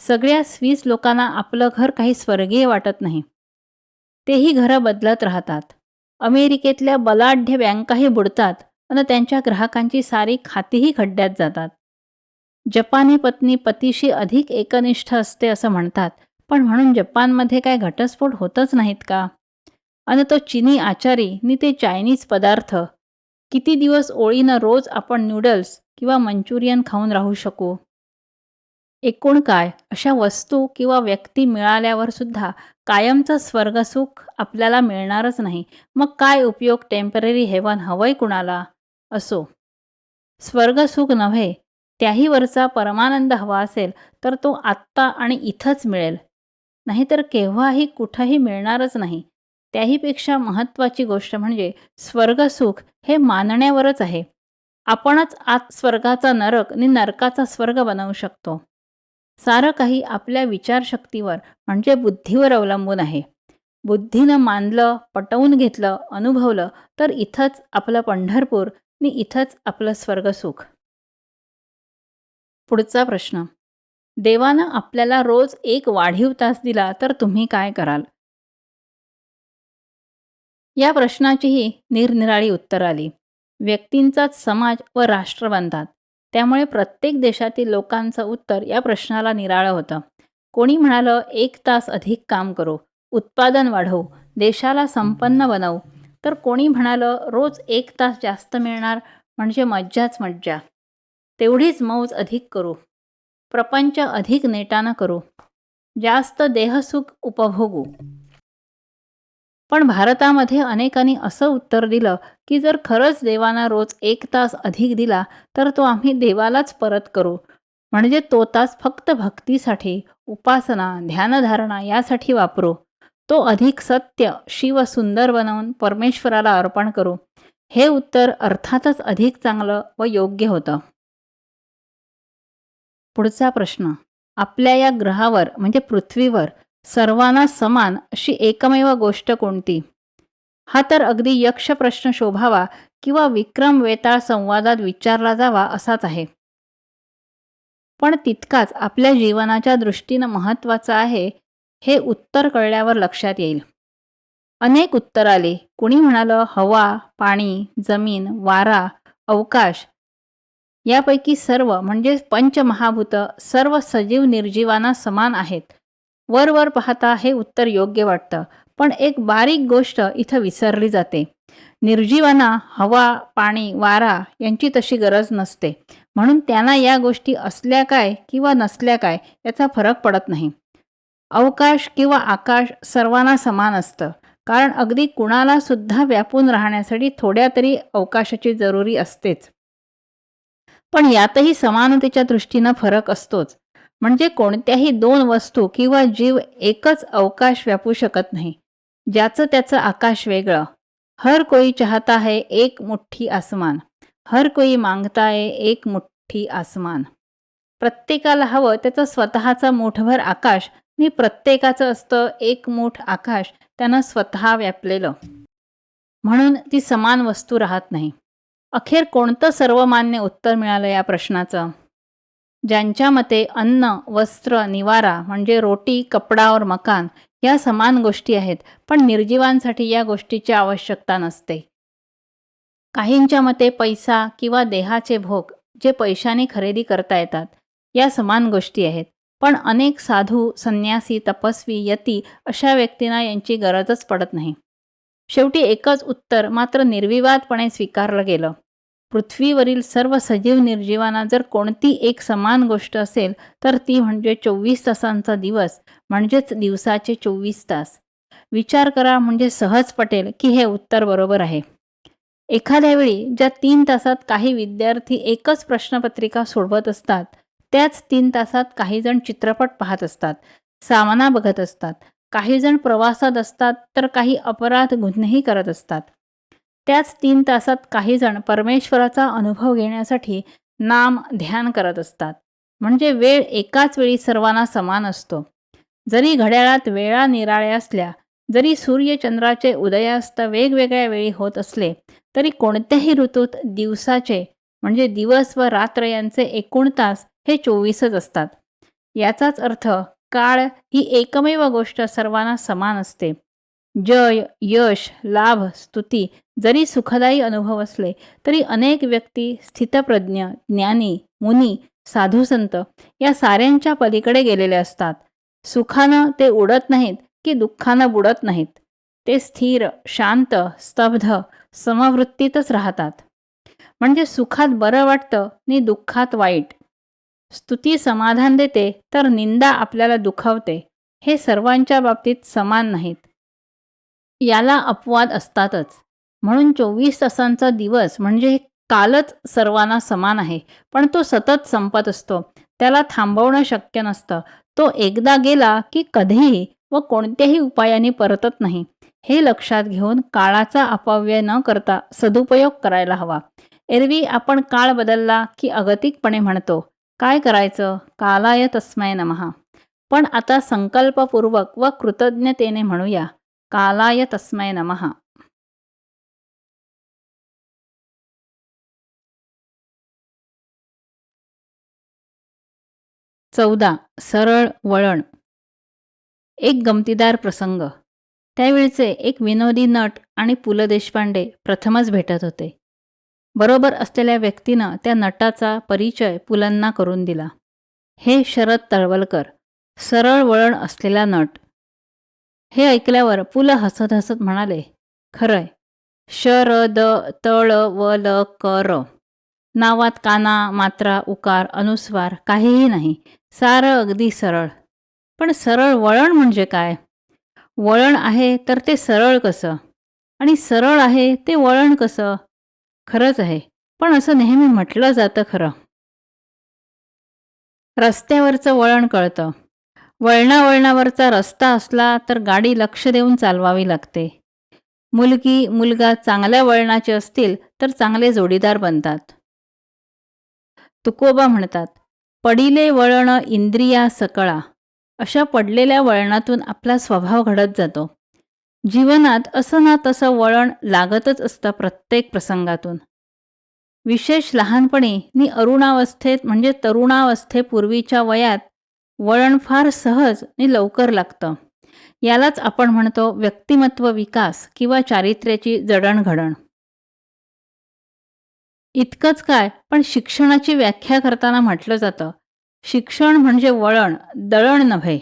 सगळ्या स्विस लोकांना आपलं घर काही स्वर्गीय वाटत नाही. तेही घरं बदलत राहतात. अमेरिकेतल्या बलाढ्य बँकाही बुडतात आणि त्यांच्या ग्राहकांची सारी खातीही खड्ड्यात जातात. जपानी पत्नी पतीशी अधिक एकनिष्ठ असते असं म्हणतात, पण म्हणून जपानमध्ये काय घटस्फोट होतच नाहीत का? आणि तो चिनी आचारी नि ते चायनीज पदार्थ, किती दिवस ओळीनं रोज आपण नूडल्स किंवा मंचुरियन खाऊन राहू शकू? एकूण काय, अशा वस्तू किंवा व्यक्ती मिळाल्यावर सुद्धा कायमचं स्वर्गसुख आपल्याला मिळणारच नाही. मग काय उपयोग टेम्पररी हेवन हवंय कुणाला? असो, स्वर्गसुख नव्हे, त्याही वरचा परमानंद हवा असेल तर तो आत्ता आणि इथंच मिळेल. नाहीतर केव्हाही कुठंही मिळणारच नाही. त्याहीपेक्षा महत्त्वाची गोष्ट म्हणजे स्वर्गसुख हे मानण्यावरच आहे. आपणच आत स्वर्गाचा नरक आणि नरकाचा स्वर्ग बनवू शकतो. सारं काही आपल्या विचारशक्तीवर म्हणजे बुद्धीवर अवलंबून आहे. बुद्धीनं मानलं, पटवून घेतलं, अनुभवलं तर इथंच आपलं पंढरपूर आणि इथंच आपलं स्वर्गसुख. पुढचा प्रश्न. देवानं आपल्याला रोज एक वाढीव तास दिला तर तुम्ही काय कराल? या प्रश्नाचीही निरनिराळी उत्तरं आली. व्यक्तींचाच समाज व राष्ट्र बनतात. त्यामुळे प्रत्येक देशातील लोकांचं उत्तर या प्रश्नाला निराळं होतं. कोणी म्हणालं 1 तास अधिक काम करू, उत्पादन वाढवू, देशाला संपन्न बनवू, तर कोणी म्हणालं रोज 1 तास जास्त मिळणार म्हणजे मज्जाच मज्जा. तेवढीच मौज अधिक करू, प्रपंच अधिक नेटानं करू, जास्त देहसुख उपभोगू. पण भारतामध्ये अनेकांनी असं उत्तर दिलं की जर खरंच देवाना रोज 1 तास अधिक दिला तर तो आम्ही देवालाच परत करू. म्हणजे तो तास फक्त भक्तीसाठी, उपासना, ध्यानधारणा यासाठी वापरू. तो अधिक सत्य, शिव सुंदर बनवून परमेश्वराला अर्पण करू. हे उत्तर अर्थातच अधिक चांगलं व योग्य होतं. पुढचा प्रश्न. आपल्या या ग्रहावर म्हणजे पृथ्वीवर सर्वांना समान अशी एकमेव गोष्ट कोणती? हा तर अगदी यक्ष प्रश्न शोभावा किंवा विक्रम वेताळ संवादात विचारला जावा असाच आहे. पण तितकाच आपल्या जीवनाच्या दृष्टीनं महत्त्वाचं आहे, हे उत्तर कळल्यावर लक्षात येईल. अनेक उत्तर आली. कुणी म्हणालं हवा, पाणी, जमीन, वारा, अवकाश यापैकी सर्व म्हणजे पंचमहाभूत सर्व सजीव निर्जीवांना समान आहेत. वर पाहता हे उत्तर योग्य वाटतं. पण एक बारीक गोष्ट इथं विसरली जाते. निर्जीवांना हवा, पाणी, वारा यांची तशी गरज नसते. म्हणून त्यांना या गोष्टी असल्या काय किंवा नसल्या काय याचा फरक पडत नाही. अवकाश किंवा आकाश सर्वांना समान असतं. कारण अगदी कुणाला सुद्धा व्यापून राहण्यासाठी थोड्या तरी अवकाशाची जरुरी असतेच. पण यातही समानतेच्या दृष्टीनं फरक असतोच. म्हणजे कोणत्याही 2 वस्तू किंवा जीव एकच अवकाश व्यापू शकत नाही. ज्याचं त्याचं आकाश वेगळं. हर कोई चाहता है एक मुठ्ठी आसमान, हर कोई मांगता है एक मुठ्ठी आसमान. प्रत्येकाला हवं त्याचं स्वतःचं मुठभर आकाश आणि प्रत्येकाचं असतं एक मूठ आकाश त्यानं स्वतः व्यापलेलं. म्हणून ती समान वस्तू राहत नाही. अखेर कोणतं सर्वमान्य उत्तर मिळालं या प्रश्नाचं? ज्यांच्या मते अन्न, वस्त्र, निवारा म्हणजे रोटी, कपडा और मकान या समान गोष्टी आहेत, पण निर्जीवांसाठी या गोष्टीची आवश्यकता नसते. काहींच्या मते पैसा किंवा देहाचे भोग जे पैशाने खरेदी करता येतात, या समान गोष्टी आहेत. पण अनेक साधू, संन्यासी, तपस्वी, यती अशा व्यक्तींना यांची गरजच पडत नाही. शेवटी एकच उत्तर मात्र निर्विवादपणे स्वीकारलं गेलं. पृथ्वीवरील सर्व सजीव निर्जीवांना जर कोणती एक समान गोष्ट असेल तर ती म्हणजे 24 तासांचा दिवस म्हणजेच दिवसाचे 24 तास. विचार करा म्हणजे सहज पटेल की हे उत्तर बरोबर आहे. एखाद्या वेळी ज्या 3 तासात काही विद्यार्थी एकच प्रश्नपत्रिका सोडवत असतात, त्याच 3 तासात काहीजण चित्रपट पाहत असतात, सामना बघत असतात, काहीजण प्रवासात असतात, तर काही अपराध गुन्हेही करत असतात. त्याच 3 तासात काहीजण परमेश्वराचा अनुभव घेण्यासाठी नाम, ध्यान करत असतात. म्हणजे वेळ एकाच वेळी सर्वांना समान असतो. जरी घड्याळात वेळा निराळ्या असल्या, जरी सूर्यचंद्राचे उदयास्त वेगवेगळ्या वेळी होत असले, तरी कोणत्याही ऋतूत दिवसाचे म्हणजे दिवस व रात्र यांचे एकूण तास हे 24च असतात. याचाच अर्थ काळ ही एकमेव गोष्ट सर्वांना समान असते. जय, यश, लाभ, स्तुती जरी सुखदायी अनुभव असले तरी अनेक व्यक्ती स्थितप्रज्ञ, ज्ञानी, मुनी, साधुसंत या साऱ्यांच्या पलीकडे गेलेले असतात. सुखानं ते उडत नाहीत की दुःखानं बुडत नाहीत. ते स्थिर, शांत, स्तब्ध, समवृत्तीतच राहतात. म्हणजे सुखात बरं वाटतं आणि दुःखात वाईट. स्तुती समाधान देते तर निंदा आपल्याला दुखावते. हे सर्वांच्या बाबतीत समान नाहीत. याला अपवाद असतातच. म्हणून 24 तासांचा दिवस म्हणजे कालच सर्वांना समान आहे, पण तो सतत संपत असतो. त्याला थांबवणं शक्य नसतं. तो एकदा गेला की कधीही व कोणत्याही उपायाने परतत नाही. हे लक्षात घेऊन काळाचा अपव्यय न करता सदुपयोग करायला हवा. एरवी आपण काळ बदलला की अगतिकपणे म्हणतो, काय करायचं, कालाय तस्मै नमः. पण आता संकल्पपूर्वक व कृतज्ञतेने म्हणूया, कालाय तस्मै नमः. 14. सरळ वळण. एक गमतीदार प्रसंग. त्यावेळचे एक विनोदी नट आणि पु ल देशपांडे प्रथमच भेटत होते. बरोबर असलेल्या व्यक्तीनं त्या नटाचा परिचय पुलंना करून दिला. हे शरद तळवलकर, सरळ वळण असलेला नट. हे ऐकल्यावर पु ल हसत हसत म्हणाले, खरंय, शरद तळवलकर. नावात काना, मात्रा, उकार, अनुस्वार काहीही नाही. सारं अगदी सरळ. पण सरळ वळण म्हणजे काय? वळण आहे तर ते सरळ कसं? आणि सरळ आहे ते वळण कसं? खरंच आहे, पण असं नेहमी म्हटलं जातं खरं. रस्त्यावरचं वळण कळतं. वळणावळणावरचा रस्ता असला तर गाडी लक्ष देऊन चालवावी लागते. मुलगी, मुलगा चांगल्या वळणाचे असतील तर चांगले जोडीदार बनतात. तुकोबा म्हणतात, पडिले वळण इंद्रिया सकळा. अशा पडलेल्या वळणातून आपला स्वभाव घडत जातो. जीवनात असं ना तसं वळण लागतच असतं प्रत्येक प्रसंगातून. विशेष लहानपणी नि अरुणावस्थेत म्हणजे तरुणावस्थेपूर्वीच्या वयात वळण फार सहज आणि लवकर लागतं. यालाच आपण म्हणतो व्यक्तिमत्व विकास किंवा चारित्र्याची जडणघडण. इतकंच काय, पण शिक्षणाची व्याख्या करताना म्हटलं जातं, शिक्षण म्हणजे वळण, दळण नव्हे.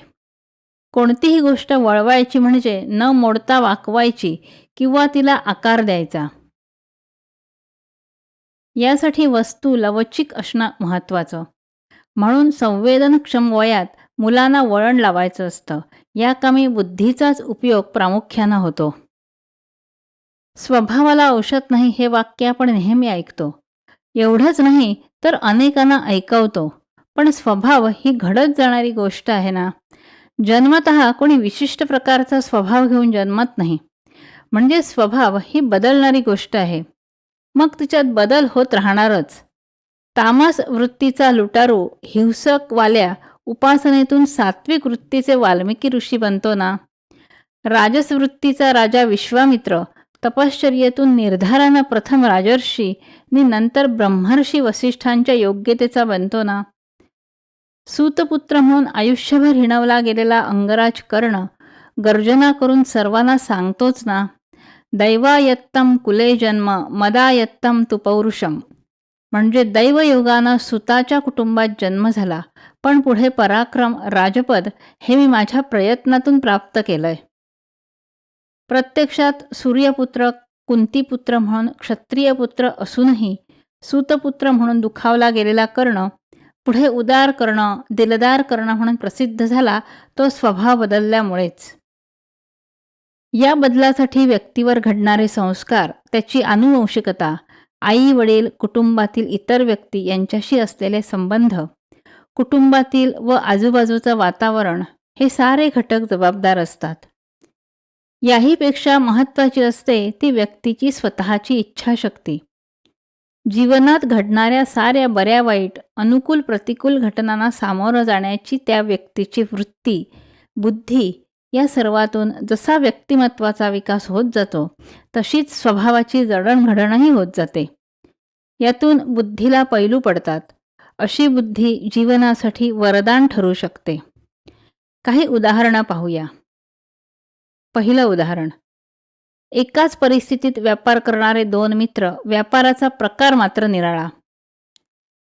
कोणतीही गोष्ट वळवायची म्हणजे न मोडता वाकवायची किंवा तिला आकार द्यायचा. यासाठी वस्तू लवचिक असणं महत्त्वाचं. म्हणून संवेदनक्षम वयात मुलांना वळण लावायचं असतं. या कामी बुद्धीचाच उपयोग प्रामुख्यानं होतो. स्वभावाला औषध नाही हे वाक्य आपण नेहमी ऐकतो. एवढंच नाही तर अनेकांना ऐकवतो. पण स्वभाव ही घडत जाणारी गोष्ट आहे ना. जन्मतः कोणी विशिष्ट प्रकारचा स्वभाव घेऊन जन्मत नाही. म्हणजे स्वभाव ही बदलणारी गोष्ट आहे. मग तिच्यात बदल होत राहणारच. तामस वृत्तीचा लुटारू हिंसकवाल्या उपासनेतून सात्विक वृत्तीचे वाल्मिकी ऋषी बनतो ना. राजस वृत्तीचा राजा विश्वामित्र तपश्चर्येतून निर्धारानं प्रथम राजर्षी आणि नंतर ब्रह्मर्षी वसिष्ठांच्या योग्यतेचा बनतो ना. सूतपुत्र म्हणून आयुष्यभर हिणवला गेलेला अंगराज कर्ण गर्जना करून सर्वांना सांगतोच ना, दैवायत्तम कुले जन्म मदायत्तम तु पौरुषम. म्हणजे दैवयोगानं सुताच्या कुटुंबात जन्म झाला, पण पुढे पराक्रम, राजपद हे मी माझ्या प्रयत्नातून प्राप्त केलंय. प्रत्यक्षात सूर्यपुत्र, कुंतीपुत्र म्हणून क्षत्रिय पुत्र असूनही सूतपुत्र म्हणून दुखावला गेलेला कर्ण पुढे उदार कर्ण, दिलदार कर्ण म्हणून प्रसिद्ध झाला, तो स्वभाव बदलल्यामुळेच. या बदलासाठी व्यक्तीवर घडणारे संस्कार, त्याची आनुवंशिकता, आई वडील, कुटुंबातील इतर व्यक्ती यांच्याशी असलेले संबंध, कुटुंबातील व आजूबाजूचं वातावरण हे सारे घटक जबाबदार असतात. याहीपेक्षा महत्त्वाची असते ती व्यक्तीची स्वतःची इच्छाशक्ती. जीवनात घडणाऱ्या साऱ्या बऱ्या वाईट, अनुकूल प्रतिकूल घटनांना सामोरं जाण्याची त्या व्यक्तीची वृत्ती, बुद्धी या सर्वातून जसा व्यक्तिमत्वाचा विकास होत जातो, तशीच स्वभावाची जडणघडणही होत जाते. यातून बुद्धीला पैलू पडतात. अशी बुद्धी जीवनासाठी वरदान ठरू शकते. काही उदाहरणं पाहूया. पहिलं उदाहरण. एकाच परिस्थितीत व्यापार करणारे दोन मित्र, व्यापाराचा प्रकार मात्र निराळा.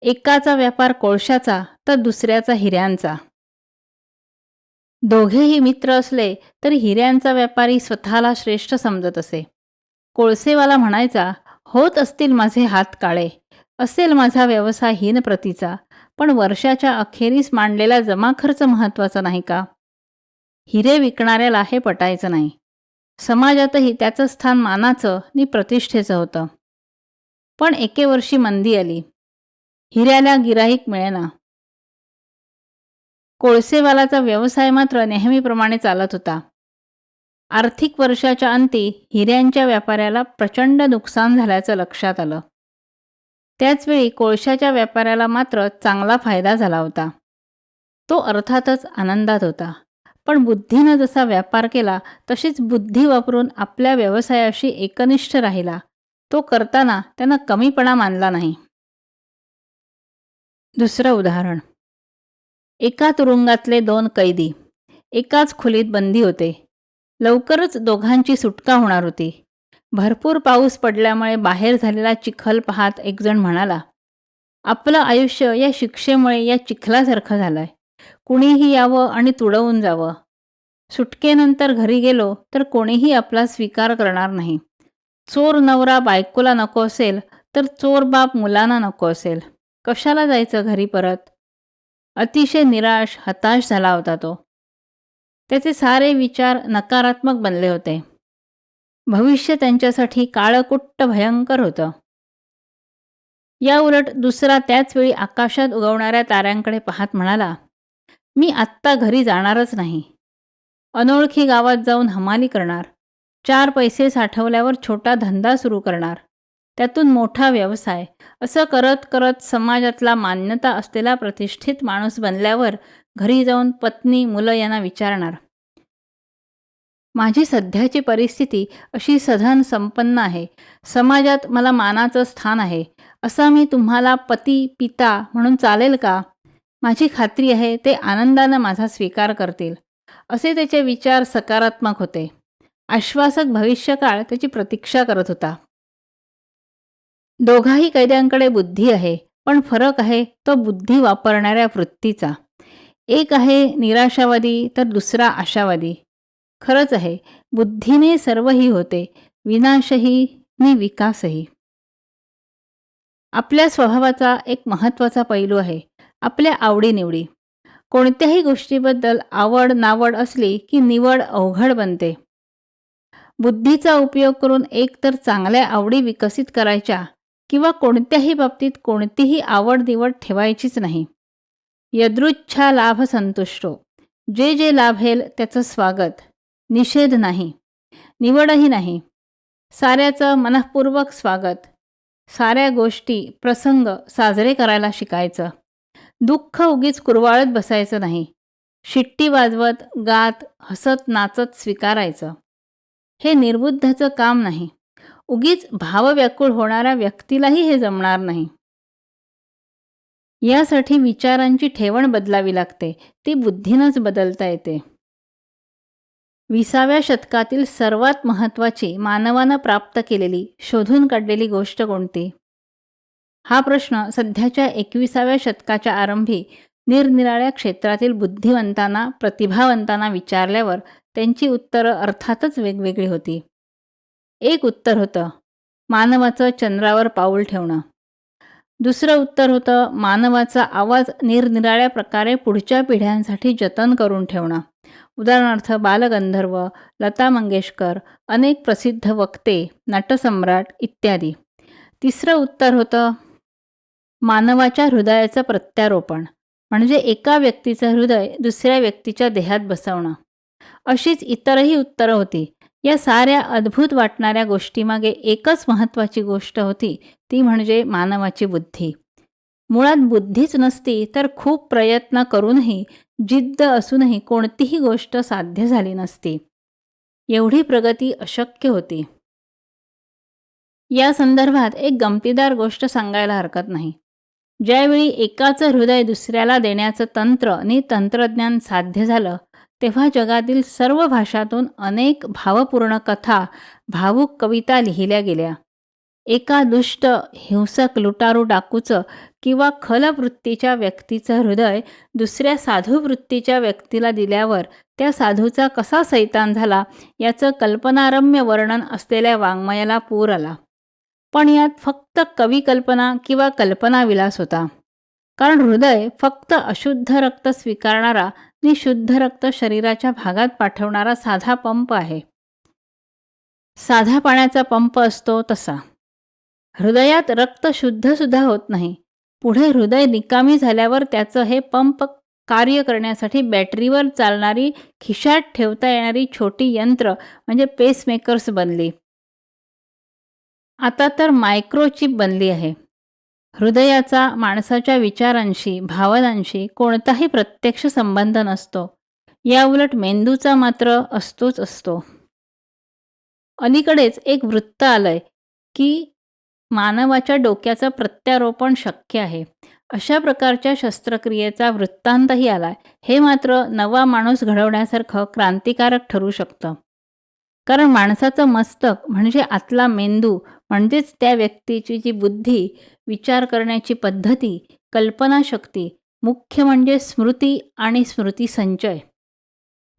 एकाचा व्यापार कोळशाचा तर दुसऱ्याचा हिऱ्यांचा. दोघेही मित्र असले तरी हिऱ्यांचा व्यापारी स्वतःला श्रेष्ठ समजत असे. कोळसेवाला म्हणायचा, होत असतील माझे हात काळे, असेल माझा व्यवसाय हीन प्रतीचा, पण वर्षाच्या अखेरीस मांडलेला जमा खर्च महत्त्वाचा नाही का? हिरे विकणाऱ्याला हे पटायचं नाही. समाजातही त्याचं स्थान मानाचं नि प्रतिष्ठेचं होतं. पण एके वर्षी मंदी आली. हिऱ्याला गिराईक मिळेना. कोळसेवालाचा व्यवसाय मात्र नेहमीप्रमाणे चालत होता. आर्थिक वर्षाच्या अंती हिऱ्यांच्या व्यापाऱ्याला प्रचंड नुकसान झाल्याचं लक्षात आलं. त्याचवेळी कोळशाच्या व्यापाऱ्याला मात्र चांगला फायदा झाला होता. तो अर्थातच आनंदात होता. पण बुद्धीनं जसा व्यापार केला तशीच बुद्धी वापरून आपल्या व्यवसायाशी एकनिष्ठ राहिला. तो करताना त्यानं कमीपणा मानला नाही. दुसरं उदाहरण. एका तुरुंगातले दोन कैदी एकाच खोलीत बंदी होते. लवकरच दोघांची सुटका होणार होती. भरपूर पाऊस पडल्यामुळे बाहेर झालेला चिखल पाहत एकजण म्हणाला, आपलं आयुष्य या शिक्षेमुळे या चिखलासारखं झालंय. कुणीही यावं आणि तुडवून जावं. सुटकेनंतर घरी गेलो तर कोणीही आपला स्वीकार करणार नाही. चोर नवरा बायकोला नको असेल तर चोर बाप मुलांना नको असेल. कशाला जायचं घरी परत? अतिशय निराश, हताश झाला होता तो. त्याचे सारे विचार नकारात्मक बनले होते. भविष्य त्यांच्यासाठी काळकुट्ट भयंकर होतं. या उलट दुसरा त्याच वेळी आकाशात उगवणाऱ्या ताऱ्यांकडे पाहत म्हणाला, मी आत्ता घरी जाणारच नाही. अनोळखी गावात जाऊन हमाली करणार. 4 पैसे साठवल्यावर छोटा धंदा सुरू करणार. त्यातून मोठा व्यवसाय. असं करत करत समाजातला मान्यता असलेला प्रतिष्ठित माणूस बनल्यावर घरी जाऊन पत्नी, मुलं यांना विचारणार, माझी सध्याची परिस्थिती अशी सधन संपन्न आहे. समाजात मला मानाचं स्थान आहे. असा मी तुम्हाला पती, पिता म्हणून चालेल का? माझी खात्री आहे ते आनंदानं माझा स्वीकार करतील. असे त्याचे विचार सकारात्मक होते. आश्वासक भविष्यकाळ त्याची प्रतीक्षा करत होता. दोघाही कैद्यांकडे बुद्धी आहे, पण फरक आहे तो बुद्धी वापरणाऱ्या वृत्तीचा. एक आहे निराशावादी तर दुसरा आशावादी. खरंच आहे, बुद्धीने सर्वही होते, विनाशही नि विकासही. आपल्या स्वभावाचा एक महत्त्वाचा पैलू आहे आपल्या आवडीनिवडी. कोणत्याही गोष्टीबद्दल आवड नावड असली की निवड अवघड बनते. बुद्धीचा उपयोग करून एकतर चांगल्या आवडी विकसित करायच्या किंवा कोणत्याही बाबतीत कोणतीही आवड निवड ठेवायचीच नाही. यदृच्छा लाभ संतुष्टो. जे जे लाभेल त्याचं स्वागत. निषेध नाही, निवडही नाही. साऱ्याचं मनःपूर्वक स्वागत. साऱ्या गोष्टी, प्रसंग साजरे करायला शिकायचं. दुःख उगीच कुरवाळत बसायचं नाही. शिट्टी वाजवत, गात, हसत नाचत स्वीकारायचं. हे निर्बुद्धाचं काम नाही. उगीच भावव्याकुळ होणाऱ्या व्यक्तीलाही हे जमणार नाही. यासाठी विचारांची ठेवण बदलावी लागते. ती बुद्धीनंच बदलता येते. 20व्या शतकातील सर्वात महत्त्वाची मानवानं प्राप्त केलेली, शोधून काढलेली गोष्ट कोणती? हा प्रश्न सध्याच्या 21व्या शतकाच्या आरंभी निरनिराळ्या क्षेत्रातील बुद्धिवंतांना, प्रतिभावंतांना विचारल्यावर त्यांची उत्तरं अर्थातच वेगवेगळी होती. एक उत्तर होतं, मानवाचं चंद्रावर पाऊल ठेवणं. दुसरं उत्तर होतं, मानवाचा आवाज निरनिराळ्या प्रकारे पुढच्या पिढ्यांसाठी जतन करून ठेवणं. उदाहरणार्थ बालगंधर्व, लता मंगेशकर, अनेक प्रसिद्ध वक्ते, नटसम्राट इत्यादी. तिसरं उत्तर होतं, मानवाच्या हृदयाचं प्रत्यारोपण, म्हणजे एका व्यक्तीचं हृदय दुसऱ्या व्यक्तीच्या देहात बसवणं. अशीच इतरही उत्तरं होती. या साऱ्या अद्भुत वाटणाऱ्या गोष्टीमागे एकच महत्त्वाची गोष्ट होती, ती म्हणजे मानवाची बुद्धी. मुळात बुद्धीच नसती तर खूप प्रयत्न करूनही, जिद्द असूनही कोणतीही गोष्ट साध्य झाली नसती. एवढी प्रगती अशक्य होती. या संदर्भात एक गमतीदार गोष्ट सांगायला हरकत नाही. ज्यावेळी एकाचं हृदय दुसऱ्याला देण्याचं तंत्र आणि तंत्रज्ञान साध्य झालं, तेव्हा जगातील सर्व भाषातून अनेक भावपूर्ण कथा, भावूक कविता लिहिल्या गेल्या. एका दुष्ट, हिंसक, लुटारू डाकूचं किंवा खलवृत्तीच्या व्यक्तीचं हृदय दुसऱ्या साधू वृत्तीच्या व्यक्तीला दिल्यावर त्या साधूचा कसा सैतान झाला याचं कल्पनारम्य वर्णन असलेल्या वाङ्मयाला पूर आला. पण यात फक्त कविकल्पना किंवा कल्पनाविलास होता. कारण हृदय फक्त अशुद्ध रक्त स्वीकारणारा आणि शुद्ध रक्त शरीराच्या भागात पाठवणारा साधा पंप आहे. साधा पाण्याचा पंप असतो तसा. हृदयात रक्त शुद्ध सुद्धा होत नाही. पुढे हृदय निकामी झाल्यावर त्याचं हे पंप कार्य करण्यासाठी बॅटरीवर चालणारी, खिशात ठेवता येणारी छोटी यंत्र म्हणजे पेसमेकर्स बनली. आता तर मायक्रोचिप बनली आहे. हृदयाचा माणसाच्या विचारांशी, भावनांशी कोणताही प्रत्यक्ष संबंध नसतो. याउलट मेंदूचा मात्र असतोच असतो. अलीकडेच एक वृत्त आलंय की मानवाच्या डोक्याचं प्रत्यारोपण शक्य आहे. अशा प्रकारच्या शस्त्रक्रियेचा वृत्तांतही आलाय. हे मात्र नवा माणूस घडवण्यासारखं क्रांतिकारक ठरू शकतं. कारण माणसाचं मस्तक म्हणजे आतला मेंदू, म्हणजेच त्या व्यक्तीची जी बुद्धी, विचार करण्याची पद्धती, कल्पनाशक्ती, मुख्य म्हणजे स्मृती आणि स्मृतिसंचय.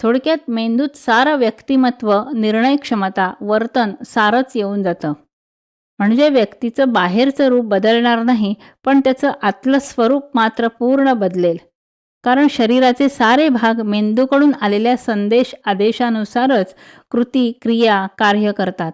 थोडक्यात मेंदूत सारं व्यक्तिमत्व, निर्णय क्षमता, वर्तन सारंच येऊन जातं. म्हणजे व्यक्तीचं बाहेरचं रूप बदलणार नाही, पण त्याचं आतलं स्वरूप मात्र पूर्ण बदलेल. कारण शरीराचे सारे भाग मेंदूकडून आलेल्या संदेश आदेशानुसारच कृती, क्रिया, कार्य करतात.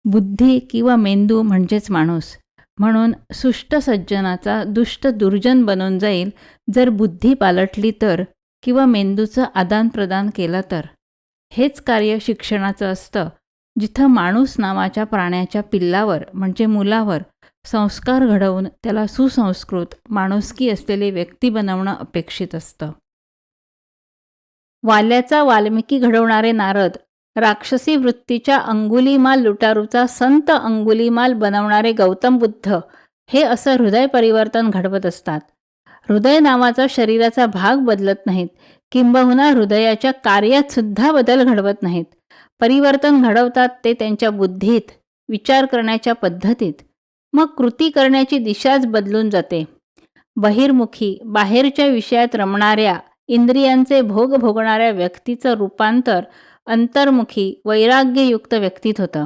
बुद्धी किंवा मेंदू म्हणजेच माणूस. म्हणून सुष्ट सज्जनाचा दुष्ट दुर्जन बनून जाईल जर बुद्धी पालटली तर, किंवा मेंदूचं आदानप्रदान केलं तर. हेच कार्य शिक्षणाचं असतं, जिथं माणूस नावाच्या प्राण्याच्या पिल्लावर म्हणजे मुलावर संस्कार घडवून त्याला सुसंस्कृत, माणुसकी असलेली व्यक्ती बनवणं अपेक्षित असतं. वाल्याचा वाल्मिकी घडवणारे नारद, राक्षसी वृत्तीच्या अंगुलीमाल लुटारूचा संत अंगुलीमाल बनवणारे गौतम बुद्ध हे असं हृदय परिवर्तन घडवत असतात. हृदय नावाचा शरीराचा भाग बदलत नाहीत, किंबहुना हृदयाच्या कार्यात सुद्धा बदल घडवत नाहीत. परिवर्तन घडवतात ते त्यांच्या बुद्धीत, विचार करण्याच्या पद्धतीत. मग कृती करण्याची दिशाच बदलून जाते. बहिर्मुखी, बाहेरच्या विषयात रमणाऱ्या, इंद्रियांचे भोग भोगणाऱ्या व्यक्तीचं रूपांतर अंतर्मुखी, वैराग्ययुक्त व्यक्तीत होतं.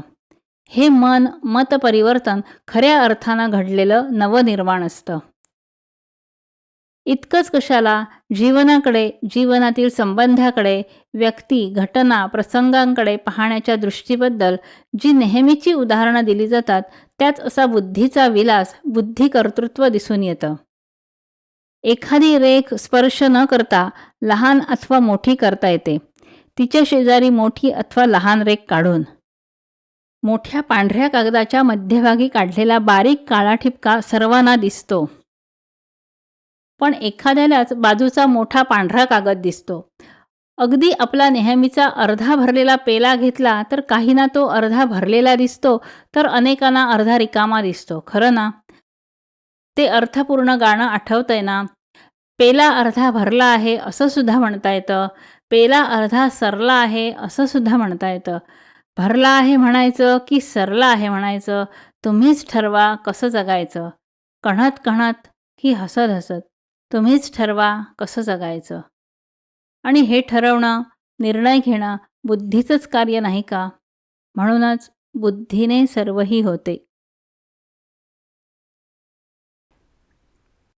हे मत परिवर्तन खऱ्या अर्थानं घडलेलं नवनिर्माण असतं. इतकंच कशाला, जीवनाकडे, जीवनातील संबंधाकडे, व्यक्ती, घटना, प्रसंगांकडे पाहण्याच्या दृष्टीबद्दल जी नेहमीची उदाहरणं दिली जातात त्यात असा बुद्धीचा विलास, बुद्धिकर्तृत्व दिसून येतं. एखादी रेख स्पर्श न करता लहान अथवा मोठी करता येते, तिच्या शेजारी मोठी अथवा लहान रेख काढून. मोठ्या पांढऱ्या कागदाच्या मध्यभागी काढलेला बारीक काळा ठिपका सर्वांना दिसतो, पण एखाद्यालाच बाजूचा मोठा पांढरा कागद दिसतो. अगदी आपला नेहमीचा अर्धा भरलेला पेला घेतला तर काहींना तो अर्धा भरलेला दिसतो, तर अनेकांना अर्धा रिकामा दिसतो. खरं ना? ते अर्थपूर्ण गाणं आठवतंय ना? पेला अर्धा भरला आहे असं सुद्धा म्हणता येतं, पेला अर्धा सरला आहे असं सुद्धा म्हणता येतं. भरला आहे म्हणायचं की सरला आहे म्हणायचं, तुम्हीच ठरवा कसं जगायचं. कण्हत कण्हत की हसत हसत, तुम्हीच ठरवा कसं जगायचं. आणि हे ठरवणं, निर्णय घेणं बुद्धीचंच कार्य नाही का? म्हणूनच बुद्धीने सर्वही होते.